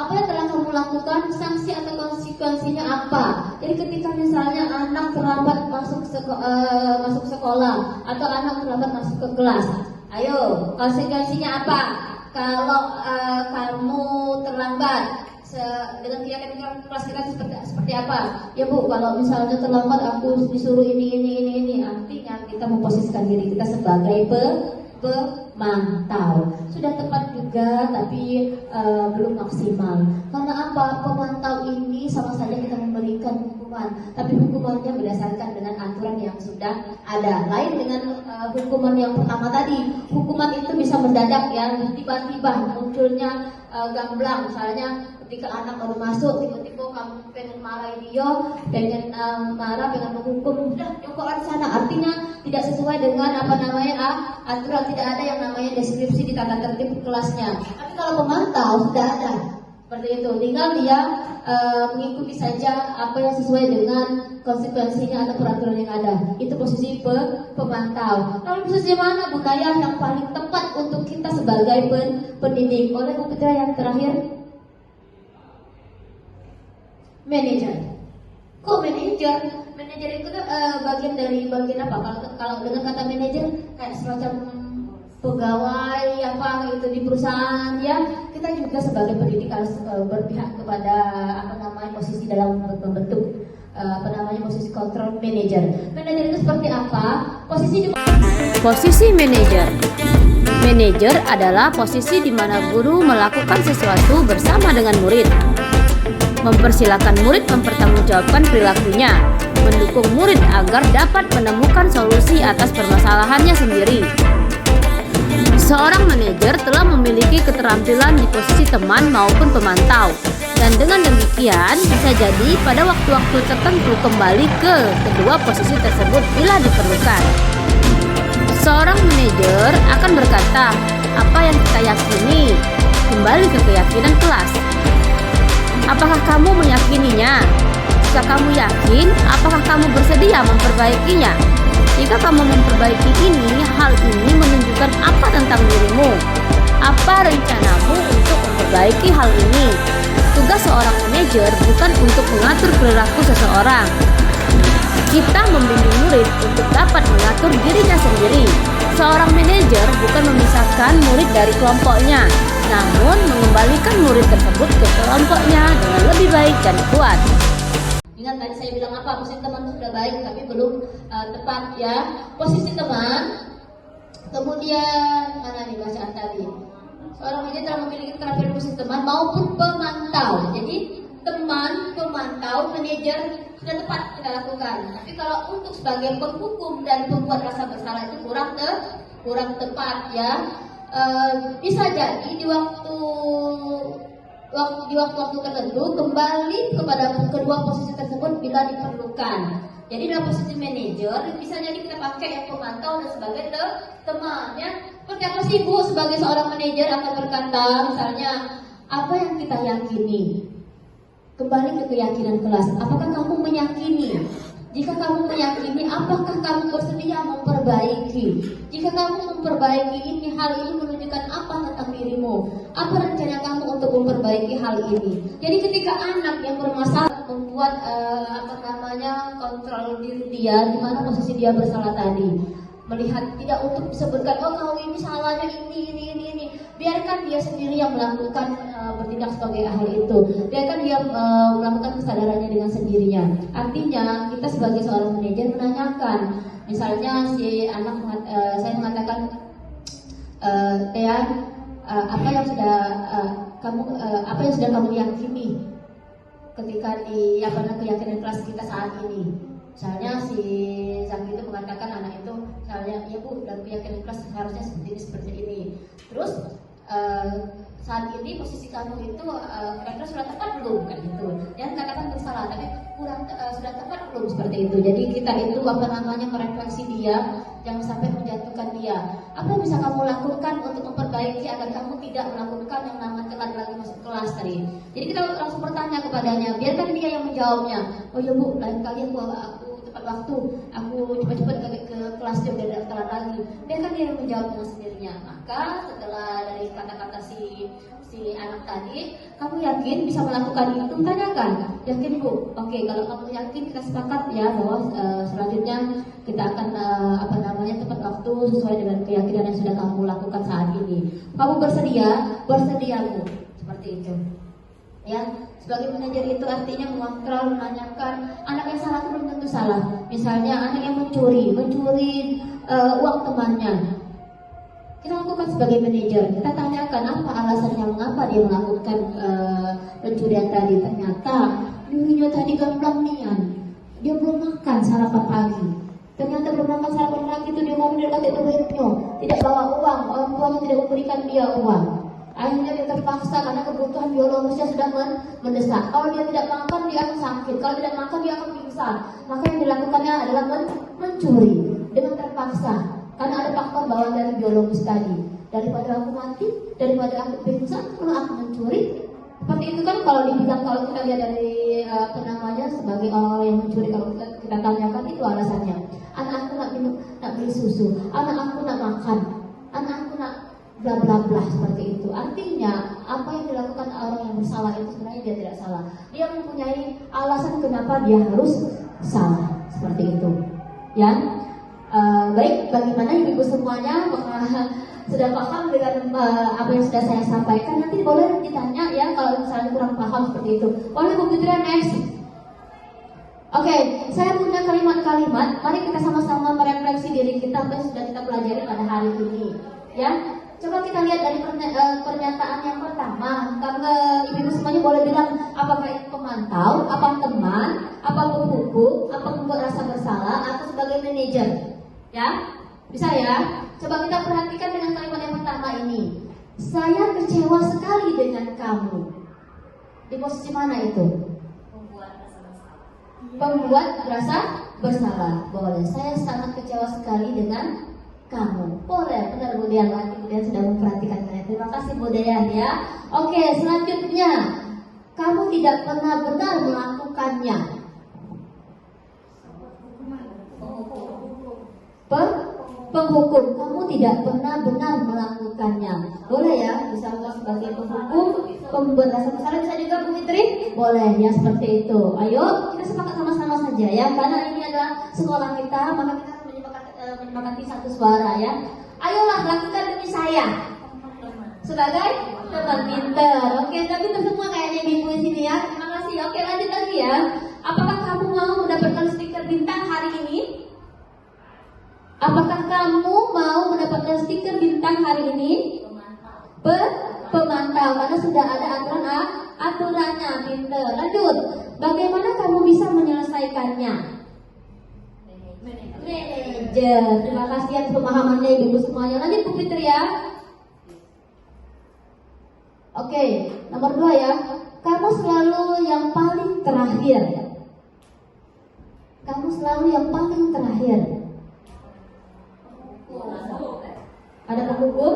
Apa yang telah kamu lakukan? Sanksi atau konsekuensinya apa? Jadi ketika misalnya anak terlambat masuk sekolah atau anak terlambat masuk ke kelas, ayo konsekuensinya apa? Kalau kamu terlambat dengan keyakinan kelas kita seperti apa? Ya Bu, kalau misalnya terlambat aku disuruh ini. Artinya kita memposisikan diri kita sebagai pemantau. Sudah tepat juga, tapi belum maksimal. Karena apa? Pemantau ini sama saja kita memberikan hukuman, tapi hukumannya berdasarkan dengan aturan yang sudah ada. Lain dengan hukuman yang pertama tadi. Hukuman itu bisa mendadak ya, tiba-tiba munculnya gamblang. Misalnya ketika anak baru masuk, tiba-tiba kamu pengen marahin dia, pengen menghukum, udah nyokok di sana. Artinya tidak sesuai dengan aturan, tidak ada yang namanya deskripsi di tata tertib kelasnya. Tapi kalau pemantau sudah ada Seperti itu, tinggal dia mengikuti saja apa yang sesuai dengan konsekuensinya atau peraturan yang ada. Itu posisi pemantau. Lalu posisi mana budaya yang paling tepat untuk kita sebagai pendidik? Oleh Bu Putra yang terakhir, manajer. Kok manajer? Manajer itu bagian apa? Kalau dengan kata manajer kayak semacam pegawai apa gitu di perusahaan ya. Kita juga sebagai pendidik harus berpihak kepada posisi dalam membentuk posisi control manager. Manajer itu seperti apa? Posisi manajer. Manajer adalah posisi di mana guru melakukan sesuatu bersama dengan murid. Mempersilahkan murid mempertanggungjawabkan perilakunya, mendukung murid agar dapat menemukan solusi atas permasalahannya sendiri. Seorang manajer telah memiliki keterampilan di posisi teman maupun pemantau, dan dengan demikian bisa jadi pada waktu-waktu tertentu kembali ke kedua posisi tersebut bila diperlukan. Seorang manajer akan berkata, apa yang kita yakini, kembali ke keyakinan kelas. Apakah kamu meyakininya? Jika kamu yakin, apakah kamu bersedia memperbaikinya? Jika kamu memperbaiki hal ini menunjukkan apa tentang dirimu? Apa rencanamu untuk memperbaiki hal ini? Tugas seorang manajer bukan untuk mengatur perilaku seseorang. Kita membimbing murid untuk dapat mengatur dirinya sendiri. Seorang manajer bukan memisahkan murid dari kelompoknya, namun mengembalikan murid tersebut ke kelompoknya dengan lebih baik dan kuat. Ingat tadi saya bilang apa? Posisi teman sudah baik tapi belum tepat ya. Posisi teman. Kemudian mana nih bacaan tadi? Seorang manajer telah memiliki keterampilan posisi teman maupun pemantau. Jadi teman, pemantau, manajer sudah tepat kita lakukan. Tapi kalau untuk sebagai penghukum dan pembuat rasa bersalah itu kurang tepat ya. Bisa jadi di waktu-waktu tertentu kembali kepada kedua posisi tersebut bila diperlukan. Jadi dalam posisi manajer bisa jadi kita pakai yang pemantau dan sebagai teman ya. Seperti apa sih Bu sebagai seorang manajer akan berkata misalnya apa yang kita yakini? Kembali ke keyakinan kelas. Apakah kamu meyakini? Jika kamu meyakini, apakah kamu bersedia memperbaiki? Jika kamu memperbaiki hal ini menunjukkan apa tentang dirimu? Apa rencana kamu untuk memperbaiki hal ini? Jadi ketika anak yang bermasalah membuat kontrol diri dia, di mana posisi dia bersalah tadi, melihat tidak untuk disebutkan kau ini salahnya ini. Biarkan dia sendiri yang melakukan bertindak sebagai ahli itu. Biarkan dia melakukan kesadarannya dengan sendirinya. Artinya kita sebagai seorang manajer menanyakan, misalnya si anak saya mengatakan Tia, apa yang sudah kamu yakini ketika di keyakinan kelas kita saat ini. Misalnya si Zaki itu mengatakan anak itu misalnya ya Bu dalam keyakinan kelas harusnya seperti ini. Terus saat ini posisi kamu itu kira-kira sudah tepat belum kan gitu. Jangan katakan bersalah tapi kurang sudah tepat belum seperti itu. Jadi kita itu merefleksi dia, jangan sampai menjatuhkan dia. Apa yang bisa kamu lakukan untuk memperbaiki agar kamu tidak melakukan yang namanya telat lagi masuk kelas tadi. Jadi kita langsung bertanya kepadanya, biarkan dia yang menjawabnya. Oh ya Bu, lain kali aku tepat waktu, aku cepat-cepat ke kelas dia udah telat lagi. Biarkan dia yang menjawab dengan sendirinya. Maka setelah dari kata-kata si anak tadi, kamu yakin bisa melakukan itu? Tanyakan, yakin Bu? Oke, kalau kamu yakin kita sepakat ya bahwa selanjutnya kita akan tepat waktu sesuai dengan keyakinan yang sudah kamu lakukan saat ini. Kamu bersedia? Bersedia Bu? Seperti itu. Ya, sebagai manajer itu artinya mengontrol, menanyakan. Anak yang salah itu belum tentu salah. Misalnya anak yang mencuri uang temannya. Kita lakukan sebagai manajer, kita tanyakan apa alasannya mengapa dia melakukan pencurian tadi. Ternyata dirinya tadi gamblang nian, dia belum makan sarapan pagi. Ternyata belum makan sarapan pagi itu dia mau mendekati duitnya, tidak bawa uang, orang tuanya tidak memberikan dia uang. Akhirnya dia terpaksa karena kebutuhan biologisnya sudah mendesak. Kalau dia tidak makan dia akan sakit, kalau tidak makan dia akan pingsan. Maka yang dilakukannya adalah mencuri dengan terpaksa. Karena ada faktor bawaan dari biologis tadi. Daripada aku mati, daripada aku pingsan, kalau aku mencuri, seperti seperti itu kan kalau dibilang, kalau kita lihat dari sebagai orang yang mencuri, kalau kita tanyakan itu alasannya. Anak aku nak beli susu, anak aku nak makan, anak aku nak bla bla bla, seperti itu. Artinya apa yang dilakukan orang yang bersalah itu sebenarnya dia tidak salah. Dia mempunyai alasan kenapa dia harus salah, seperti itu. Ya, baik. Bagaimana ibu semuanya sudah paham dengan apa yang sudah saya sampaikan? Nanti boleh ditanya ya kalau misalnya kurang paham seperti itu. Boleh Bu Fitria next. Oke, saya punya kalimat-kalimat. Mari kita sama-sama merefleksi diri kita apa yang sudah kita pelajari pada hari ini. Ya, coba kita lihat dari pernyataan yang pertama. Ibu semuanya boleh bilang apakah itu pemantau, apa teman, apa penghukum, apa membuat rasa bersalah, atau sebagai manajer. Ya, bisa ya? Coba kita perhatikan dengan kalimat yang pertama ini. Saya kecewa sekali dengan kamu. Di posisi mana itu? Pembuat rasa bersalah. Boleh. Saya sangat kecewa sekali dengan kamu. Boleh. Benar Bu Dian. Bu Dian sudah memperhatikan saya. Terima kasih Bu Dian ya. Oke, selanjutnya. Kamu tidak pernah benar melakukannya. Penghukum. Kamu tidak pernah benar melakukannya. Boleh ya. Bisa sebagai penghukum, pembuat rasa bersalah. Bisa juga Bu Fitri. Boleh ya, seperti itu. Ayo kita sepakat sama-sama saja ya. Karena ini adalah sekolah kita, maka kita harus menyepakati satu suara ya. Ayolah lakukan demi saya sebagai teman pinter. Oke, tapi semua kayaknya ibu di sini ya. Terima kasih. Oke, lanjut lagi ya. Apakah kamu mau mendapatkan stiker bintang hari ini? Apakah kamu mau mendapatkan stiker bintang hari ini? Pemantau, karena sudah ada aturannya, pinter. Lanjut. Bagaimana kamu bisa menyelesaikannya? Manajer. Terima kasih atas pemahamannya ibu semuanya. Lanjut Bu Fitri ya. Oke, nomor 2 ya. Kamu selalu yang paling terakhir. Kamu selalu yang paling terakhir. Ada penghukum,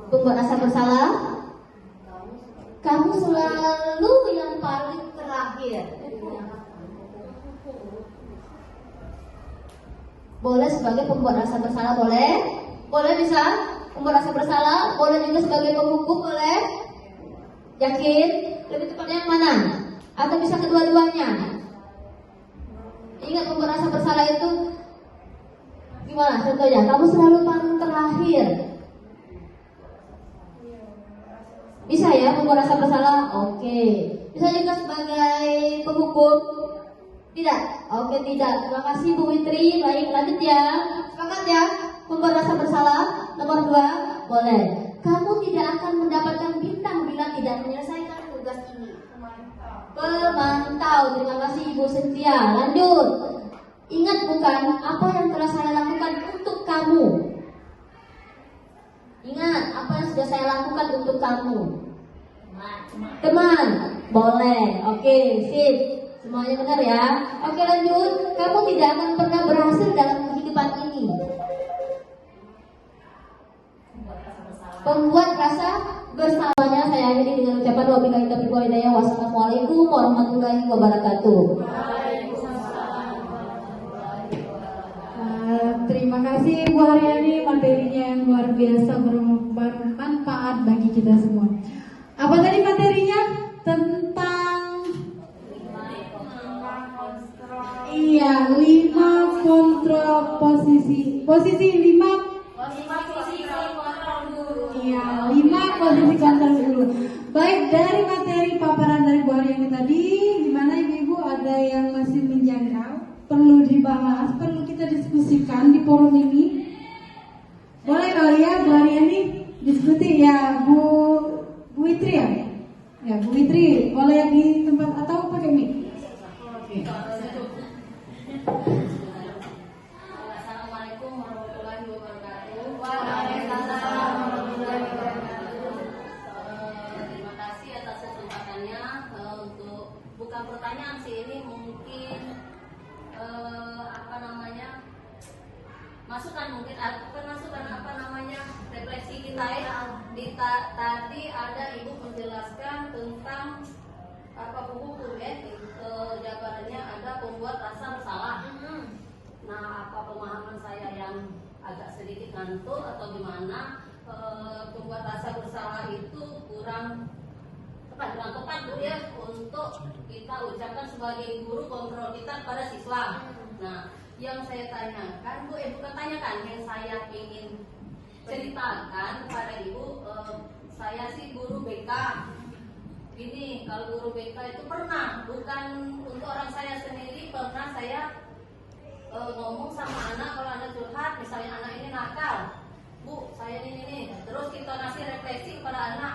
pembuat rasa bersalah. Kamu selalu yang paling terakhir. Boleh sebagai pembuat rasa bersalah, boleh. Boleh bisa pembuat rasa bersalah, boleh juga sebagai penghukum, boleh. Yakin? Lebih tepatnya yang mana? Atau bisa kedua-duanya? Ingat pembuat rasa bersalah itu gimana contohnya? Kamu selalu paling terakhir. Bisa ya membuat rasa bersalah? Oke. Bisa juga sebagai penghukum? Tidak? Oke, tidak. Terima kasih Bu Fitri. Baik, lanjut ya. Sepakat ya? Membuat rasa bersalah. Nomor 2, boleh. Kamu tidak akan mendapatkan bintang bila tidak menyelesaikan tugas ini. Pemantau. Terima kasih Ibu Cynthia. Lanjut. Ingat bukan apa yang telah saya lakukan untuk kamu? Ingat apa yang sudah saya lakukan untuk kamu? Teman. Boleh. Oke, sip. Semuanya benar ya. Oke, lanjut. Kamu tidak akan pernah berhasil dalam kehidupan ini. Pembuat rasa bersalahnya. Saya akhiri dengan ucapan wabillahi taufiq wal hidayah. Wassalamualaikum warahmatullahi wabarakatuh. Terima kasih Bu Haryani, materinya yang luar biasa, bermanfaat bagi kita semua. Apa tadi materinya? Tentang 5 kontrol posisi. Posisi 5. Iya, 5 posisi kontrol dulu. Baik, dari materi paparan dari Bu Haryani tadi, gimana ibu-ibu ada yang masih menjangkau? Perlu dibahas, perlu kita diskusikan di forum ini. Boleh kali ya Bu Haryani diskusi ya Bu Fitri ya? Ya Bu Fitri, boleh di tempat atau pakai mic? Assalamualaikum warahmatullahi wabarakatuh. Waalaikumsalam warahmatullahi wabarakatuh. Terima kasih atas kesempatannya untuk bukan pertanyaan sih, ini mungkin masukan, mungkin masukan refleksi kita ya tadi ada Ibu menjelaskan tentang apa hukum ya, jabarannya ada pembuat rasa bersalah. Nah, apa pemahaman saya yang agak sedikit ngantuk atau gimana, pembuat rasa bersalah itu kurang tepat Bu ya untuk kita ucapkan sebagai guru kontrol kita kepada siswa. Nah, yang saya tanyakan Bu, bukan tanyakan, yang saya ingin ceritakan kepada Ibu, saya sih guru BK. Ini kalau guru BK itu pernah, bukan untuk orang saya sendiri, pernah saya ngomong sama anak, kalau anak curhat, misalnya anak ini nakal, Bu, saya ini, terus kita kasih refleksi kepada anak,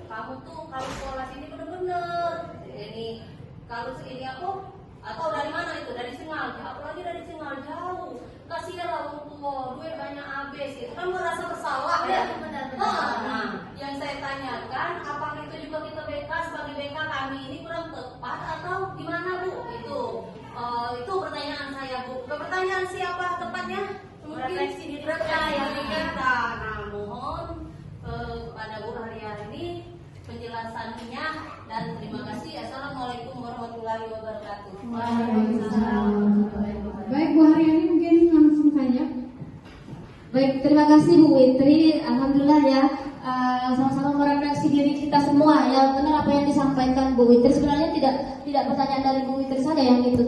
kamu tuh kalau sekolah sini bener-bener ini, kalau segini aku, atau dari mana itu, dari Singal, apalagi dari Singal jauh, kasihan orang tua, duit banyak habis, itu kan merasa bersalah ya. Nah, yang saya tanyakan, apakah itu juga kita BK sebagai BK kami ini kurang tepat atau gimana Bu? Itu pertanyaan saya Bu. Pertanyaan siapa tepatnya? Mungkin percaya kita. Nah, mohon kepada Bu Haryani penjelasannya dan terima kasih. Assalamualaikum warahmatullahi wabarakatuh. Waalaikumsalam. Baik Bu Haryani, mungkin langsung saja. Baik, terima kasih Bu Witri. Alhamdulillah ya, sama-sama merefleksi diri kita semua ya. Benar apa yang disampaikan Bu Witri. Sebenarnya tidak pertanyaan dari Bu Witri saja yang itu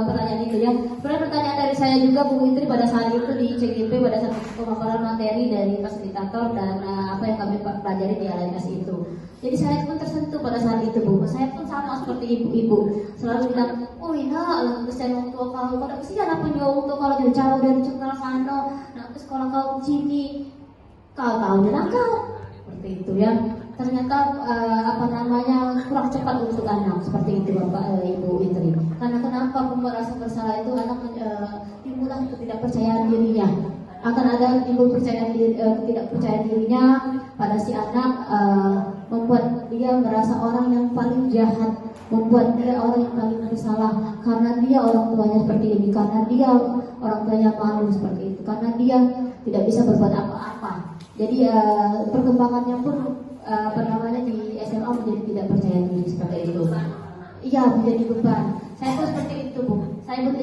pertanyaan itu ya. Sebenarnya pertanyaan dari saya juga Bu Witri pada saat itu di CGP pada saat pemaparan materi dari fasilitator dan apa yang kami pelajari di LMS itu. Jadi saya pun tersentuh pada saat itu Bu. Saya pun sama seperti ibu-ibu selalu bilang, oh iya, alam kesian orang tua kau, kada kesian apa jauh untuk kalau jauh dari Cengkal sana, nak ke sekolah kau sini, kau tahu dan kau seperti itu ya. Ternyata kurang cepat untuk anak seperti itu Bapak Ibu Witri. Karena kenapa pembuat rasa bersalah itu anak timbullah ketidakpercayaan dirinya. Akan ada timbul ketidakpercayaan dirinya pada si anak, membuat dia merasa orang yang paling jahat, membuat dia orang yang paling bersalah karena dia orang tuanya seperti ini, karena dia orang tuanya malu seperti itu, karena dia tidak bisa berbuat apa-apa. Jadi perkembangannya pun di SMA menjadi tidak percaya diri seperti itu. Iya, menjadi beban. Saya pun seperti itu Bu. Saya pun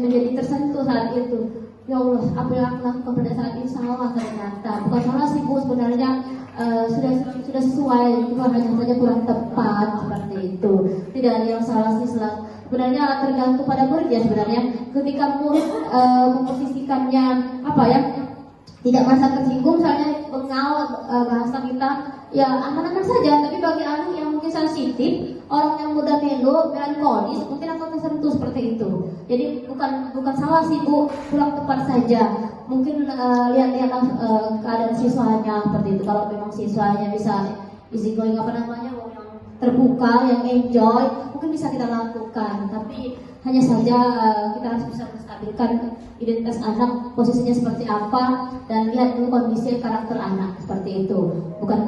menjadi tersentuh saat itu. Ya Allah, apa yang aku lakukan pada saat ini salah ternyata. Bukan salah sih Bu, sebenarnya sudah sesuai, cuma hanya saja kurang tepat seperti itu. Tidak ada yang salah sih, sebenarnya tergantung pada murid ya sebenarnya. Ketika murid memposisikannya tidak merasa tersinggung, misalnya mengal bahasa kita ya aman-aman saja, tapi bagi anak yang mungkin sensitif, orang yang mudah melo, melankolis, mungkin akan tersentuh seperti itu. Jadi bukan salah sih Bu, kurang tepat saja. Mungkin lihat-lihat keadaan siswanya seperti itu. Kalau memang siswanya bisa easy going yang terbuka, yang enjoy, mungkin bisa kita lakukan. Tapi hanya saja kita harus bisa menstabilkan identitas anak, posisinya seperti apa, dan lihat dulu kondisi karakter anak seperti itu. Bukan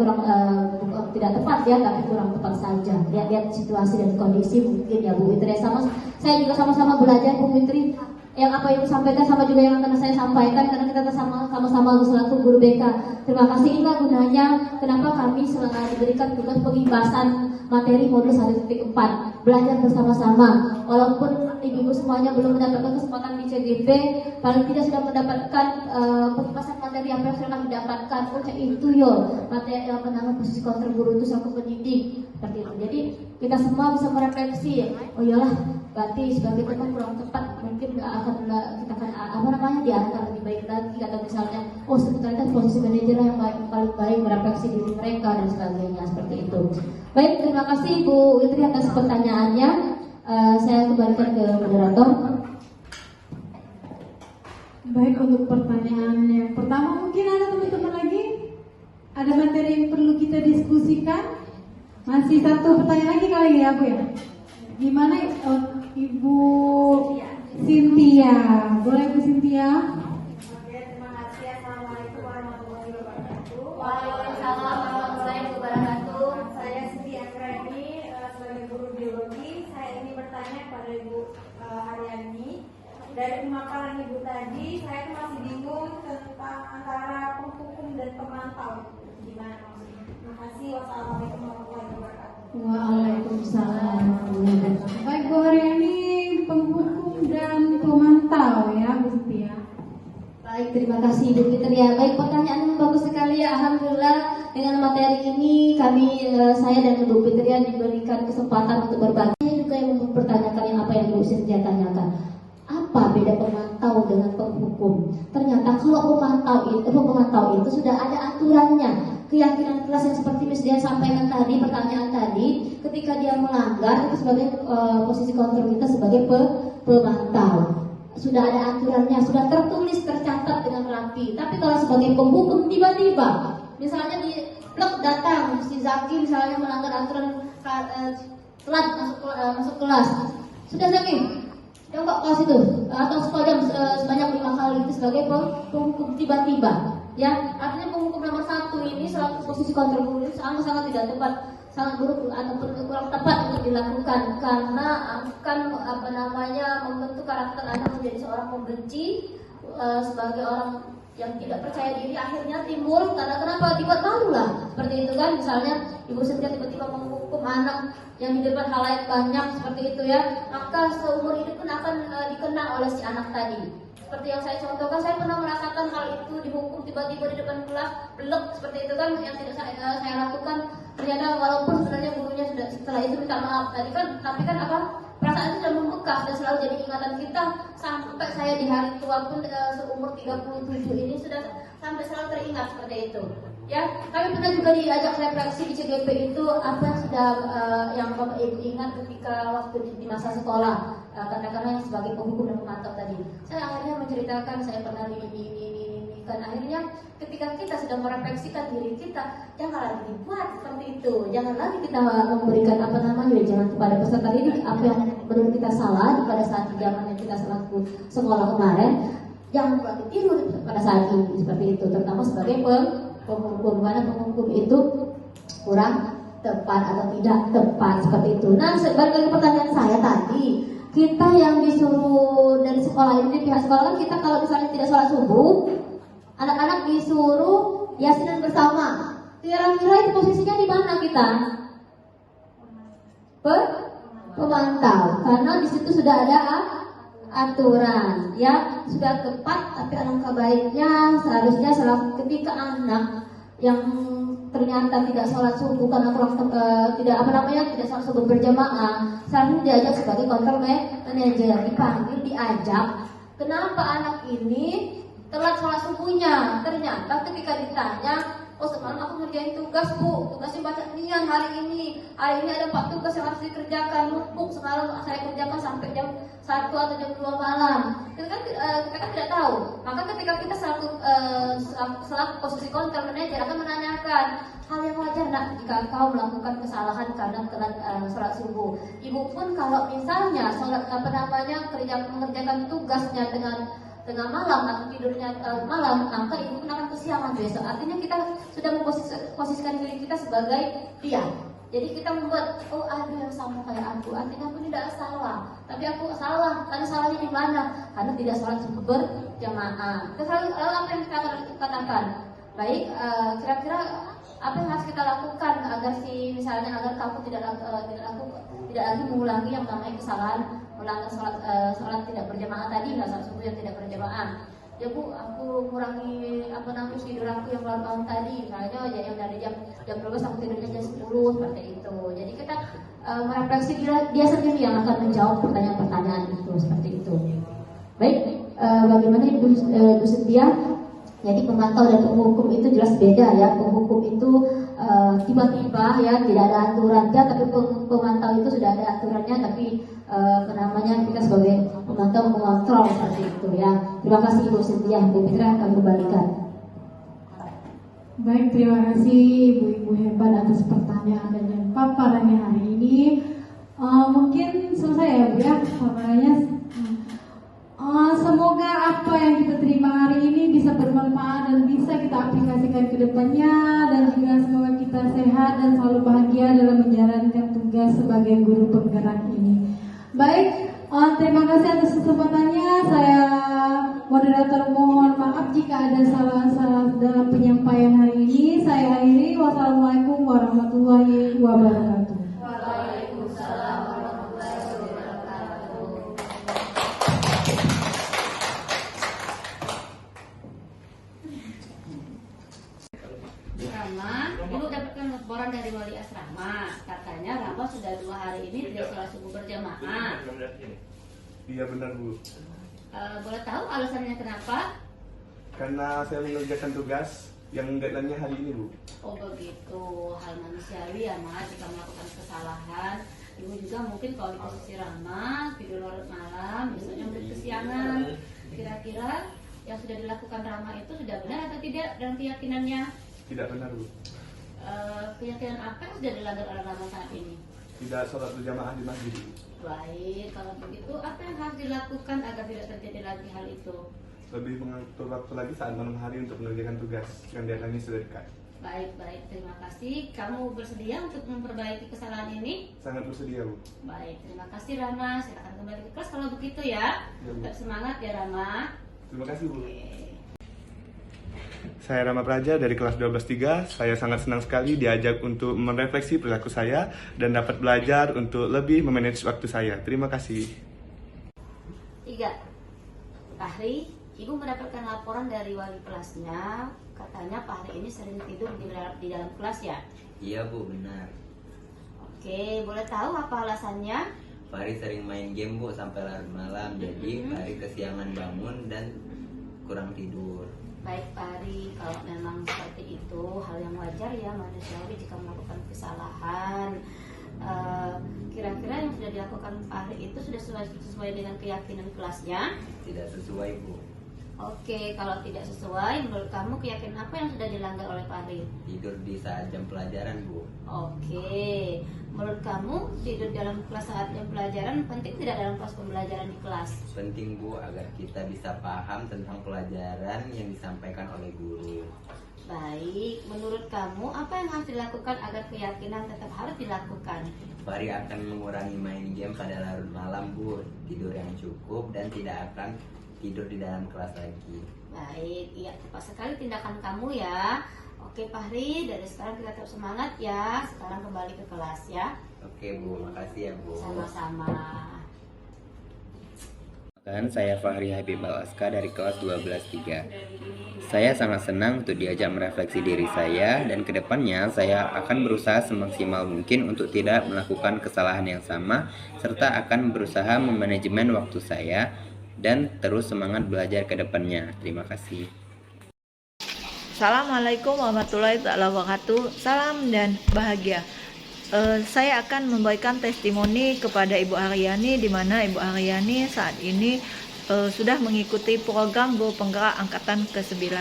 tidak tepat ya, tapi kurang tepat saja. Lihat situasi dan kondisi mungkin ya Bu Witri. Saya juga sama-sama belajar Bu Witri. Yang apa Ibu sampaikan sama juga yang akan saya sampaikan, karena kita sama-sama selaku guru BK. Terima kasih, inilah gunanya kenapa kami selalu diberikan tugas pengibasan materi modul 1.4, belajar bersama-sama. Walaupun ibu-ibu semuanya belum mendapatkan kesempatan di CGP, paling tidak sudah mendapatkan pengibasan materi apa yang sudah kami dapatkan. Oh itu materi yang bernama posisi kontrol guru itu selaku pendidik seperti itu. Jadi kita semua bisa merefleksi. Oh iyalah, berarti sebagai teman kurang tepat, mungkin kita akan diarahkan lebih baik lagi, atau misalnya sebetulnya posisi manajer yang paling baik merefleksi diri mereka dan sebagainya seperti itu. Baik, terima kasih Bu Witri atas pertanyaannya. Saya kembalikan ke moderator. Baik, untuk pertanyaan yang pertama, mungkin ada teman-teman lagi ada materi yang perlu kita diskusikan. Masih satu pertanyaan lagi kali ya Bu ya. Gimana Ibu Cynthia? Boleh Bu Cynthia? Oke, terima kasih. Assalamualaikum warahmatullahi wabarakatuh. Waalaikumsalam warahmatullahi wabarakatuh. Saya Siti Akrani sebagai guru biologi. Saya ingin bertanya kepada Ibu Haryani. Dari pemaparan Ibu tadi, saya masih bingung tentang antara penghukum dan pemantau. gimana maksudnya. Terima kasih. Wassalamualaikum warahmatullahi wabarakatuh. Waalaikumsalam warahmatullahi wabarakatuh. Baik, Bu Haryani, penghukum dan pemantau ya, Bu Setia. Baik, terima kasih Ibu Fitria. Baik, pertanyaan bagus sekali ya. Alhamdulillah dengan materi ini saya dan Ibu Fitria diberikan kesempatan untuk berbagi. Saya juga yang mempertanyakan yang apa yang Ibu Setia tanyakan. Apa beda pemantau dengan penghukum? Ternyata kalau pemantau itu sudah ada aturannya. Keyakinan kelas yang seperti Miss Dian sampaikan tadi, pertanyaan tadi, ketika dia melanggar itu sebagai posisi kontrol kita sebagai pemantau. Sudah ada aturannya, sudah tertulis, tercatat dengan rapi. Tapi kalau sebagai penghukum tiba-tiba, misalnya di blok datang si Zaki misalnya melanggar aturan telat masuk kelas, sudah Zaki coba kelas itu atau sekolah sebanyak 5 kali itu sebagai penghukum tiba-tiba. Ya, artinya penghukum nomor 1 ini selaku posisi kontrol itu sangat tidak tepat, sangat buruk ataupun kurang tepat untuk dilakukan karena akan membentuk karakter Anda menjadi seorang pembenci, sebagai orang yang tidak percaya diri, akhirnya timbul karena kenapa dibuat malu lah seperti itu kan. Misalnya Ibu Setia tiba-tiba menghukum anak yang di depan halayak banyak seperti itu ya, maka seumur hidup pun akan dikenang oleh si anak tadi. Seperti yang saya contohkan, saya pernah merasakan hal itu, dihukum tiba-tiba di depan kelas, belok seperti itu kan, yang tidak saya lakukan. Ternyata walaupun sebenarnya gurunya sudah setelah itu minta maaf tadi kan, tapi kan perasaan itu sudah membekas dan selalu jadi ingatan kita sampai saya di hari tua pun seumur 37 ini sudah sampai selalu teringat seperti itu. Ya, kami pernah juga diajak refleksi di CGP itu apa yang sudah yang Bapak Ibu ingat ketika waktu di masa sekolah, katakanlah sebagai penghukum dan pemantau tadi. Saya akhirnya menceritakan saya pernah kan akhirnya ketika kita sedang merefleksikan diri kita, jangan lagi dibuat seperti itu, jangan lagi kita memberikan jangan kepada peserta didik apa yang menurut kita salah pada saat zaman yang kita selaku sekolah kemarin, jangan lagi tiru pada saat ini seperti itu, terutama sebagai penghukum, karena penghukum itu kurang tepat atau tidak tepat seperti itu. Nah, sebagai pertanyaan saya tadi, kita yang disuruh dari sekolah ini, pihak sekolah kan kita kalau misalnya tidak sholat subuh, anak-anak disuruh yasinan bersama. Kira-kira itu posisinya di mana kita? Pemantau, karena di situ sudah ada aturan, ya sudah tepat. Tapi alangkah baiknya seharusnya ketika anak yang ternyata tidak sholat subuh karena tidak sholat subuh berjamaah, seharusnya diajak sebagai kontrol manajer, dipanggil, diajak. Kenapa anak ini telat sholat subuhnya? Ternyata ketika ditanya, oh semalam aku ngerjain tugas Bu, tugasnya baca nian hari ini ada 4 tugas yang harus dikerjakan, numpuk semalam saya kerjakan sampai jam 1 atau jam 2 malam. Kita kan tidak tahu. Maka ketika kita selaku posisi kontrol manajer akan menanyakan, hal yang wajar nak jika kau melakukan kesalahan karena telat sholat subuh. Ibu pun kalau misalnya mengerjakan tugasnya dengan tengah malam atau tidurnya malam, maka ibu pun akan kesiangan besok. Artinya kita sudah memposisikan diri kita sebagai dia. Jadi kita membuat, oh ada yang sama kayak aku, artinya aku tidak salah. Tapi aku salah, karena salahnya di mana? Karena tidak sholat subuh berjamaah. Lalu apa yang kita katakan? Baik, kira-kira apa yang harus kita lakukan agar agar kamu tidak lagi mengulangi yang namanya kesalahan melanggar sholat tidak berjamaah tadi, nggak sholat subuh yang tidak berjamaah. Ya Bu, aku kurangi tidur aku yang malam tahun tadi, misalnya yang dari jam 12 aku tidurnya jam 10 seperti itu. Jadi kita merefleksi dia sendiri yang akan menjawab pertanyaan-pertanyaan itu seperti itu. Baik, bagaimana Ibu Setia? Jadi pemantau dan penghukum itu jelas beda ya. Penghukum itu tiba-tiba ya, tidak ada aturannya, tapi pemantau itu sudah ada aturannya, tapi kita sebagai pemantau mengontrol seperti itu ya. Terima kasih Ibu Setia. Bu Fitra akan kembalikan. Baik, terima kasih ibu-ibu hebat atas pertanyaan dan paparannya hari ini. Mungkin selesai ya Bu ya paparannya. Semoga apa yang kita terima hari ini bisa bermanfaat dan bisa kita aplikasikan ke depannya, dan juga semoga kita sehat dan selalu bahagia dalam menjalankan tugas sebagai guru penggerak ini. Baik, terima kasih atas kesempatannya. Saya moderator mohon maaf jika ada salah-salah dalam penyampaian hari ini. Saya akhiri wassalamualaikum warahmatullahi wabarakatuh. Waalaikumsalam warahmatullahi wabarakatuh. Rama, Ibu dapatkan laporan dari wali asrama. Katanya Rama sudah 2 hari ini tidak sholat subuh berjamaah. Iya benar Bu. Boleh tahu alasannya kenapa? Karena saya mengerjakan tugas yang deadline-nya hari ini Bu. Oh begitu, hal manusiawi ya Mas, jika melakukan kesalahan. Ibu juga mungkin kalau di posisi Rama, tidur larut malam, biasanya udah kesiangan. Kira-kira yang sudah dilakukan Rama itu sudah benar atau tidak dalam keyakinannya? Tidak benar Bu. Keyakinan apa yang sudah dilanggar oleh Rama saat ini? Tidak sholat berjamaah di masjid Bu. Baik, kalau begitu apa yang harus dilakukan agar tidak terjadi lagi hal itu? Lebih mengatur waktu lagi saat malam hari untuk mengerjakan tugas yang deadline-nya sudah dekat. Baik, terima kasih. Kamu bersedia untuk memperbaiki kesalahan ini? Sangat bersedia Bu. Baik, terima kasih Rama. Silakan kembali ke kelas kalau begitu ya. Ya, Bu. Tetap semangat ya Rama. Terima kasih Bu. Oke. Saya Rama Praja dari kelas 12-3. Saya sangat senang sekali diajak untuk merefleksi perilaku saya dan dapat belajar untuk lebih memanage waktu saya. Terima kasih. 3. Fahri, Ibu mendapatkan laporan dari wali kelasnya. Katanya Fahri ini sering tidur di dalam kelas ya? Iya Bu, benar. Oke, boleh tahu apa alasannya? Fahri sering main game Bu sampai larut malam, jadi Fahri kesiangan bangun dan kurang tidur. Baik Fahri, kalau memang seperti itu hal yang wajar ya manusiawi jika melakukan kesalahan. Kira-kira yang sudah dilakukan Fahri itu sudah sesuai dengan keyakinan kelasnya? Tidak sesuai Bu. Oke, kalau tidak sesuai, menurut kamu keyakinan apa yang sudah dilanggar oleh Fahri? Tidur di saat jam pelajaran Bu. Oke, menurut kamu tidur dalam kelas saat jam pelajaran penting tidak dalam proses pembelajaran di kelas? Penting Bu agar kita bisa paham tentang pelajaran yang disampaikan oleh guru. Baik, menurut kamu apa yang harus dilakukan agar keyakinan tetap harus dilakukan? Fahri akan mengurangi main game pada larut malam Bu, tidur yang cukup dan tidak akan tidur di dalam kelas lagi. Baik, iya tepat sekali tindakan kamu ya. Oke Fahri, dari sekarang kita tetap semangat ya. Sekarang kembali ke kelas ya. Oke Bu, makasih ya Bu. Sama-sama. Saya Fahri Habib Al-Aska dari kelas 12-3. Saya sangat senang untuk diajak merefleksi diri saya dan kedepannya saya akan berusaha semaksimal mungkin untuk tidak melakukan kesalahan yang sama serta akan berusaha memanajemen waktu saya dan terus semangat belajar ke depannya. Terima kasih. Assalamualaikum warahmatullahi wabarakatuh. Salam dan bahagia. Saya akan memberikan testimoni kepada Ibu Aryani, di mana Ibu Aryani saat ini sudah mengikuti program Guru Penggerak Angkatan ke-9.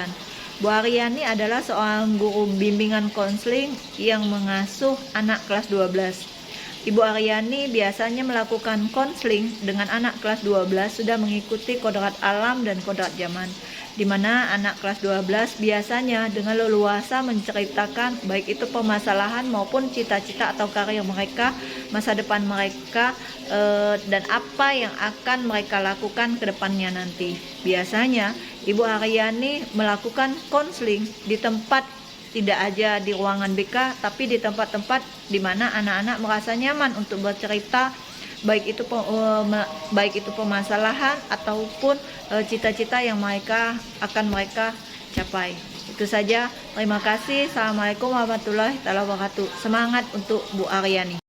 Bu Aryani adalah seorang guru bimbingan konseling yang mengasuh anak kelas 12. Ibu Aryani biasanya melakukan konseling dengan anak kelas 12 sudah mengikuti kodrat alam dan kodrat zaman, di mana anak kelas 12 biasanya dengan leluasa menceritakan baik itu permasalahan maupun cita-cita atau karir mereka, masa depan mereka, dan apa yang akan mereka lakukan ke depannya nanti. Biasanya Ibu Aryani melakukan konseling di tempat tidak aja di ruangan BK, tapi di tempat-tempat di mana anak-anak merasa nyaman untuk bercerita, baik itu permasalahan ataupun cita-cita yang mereka capai. Itu saja. Terima kasih. Assalamualaikum warahmatullahi wabarakatuh. Semangat untuk Bu Aryani.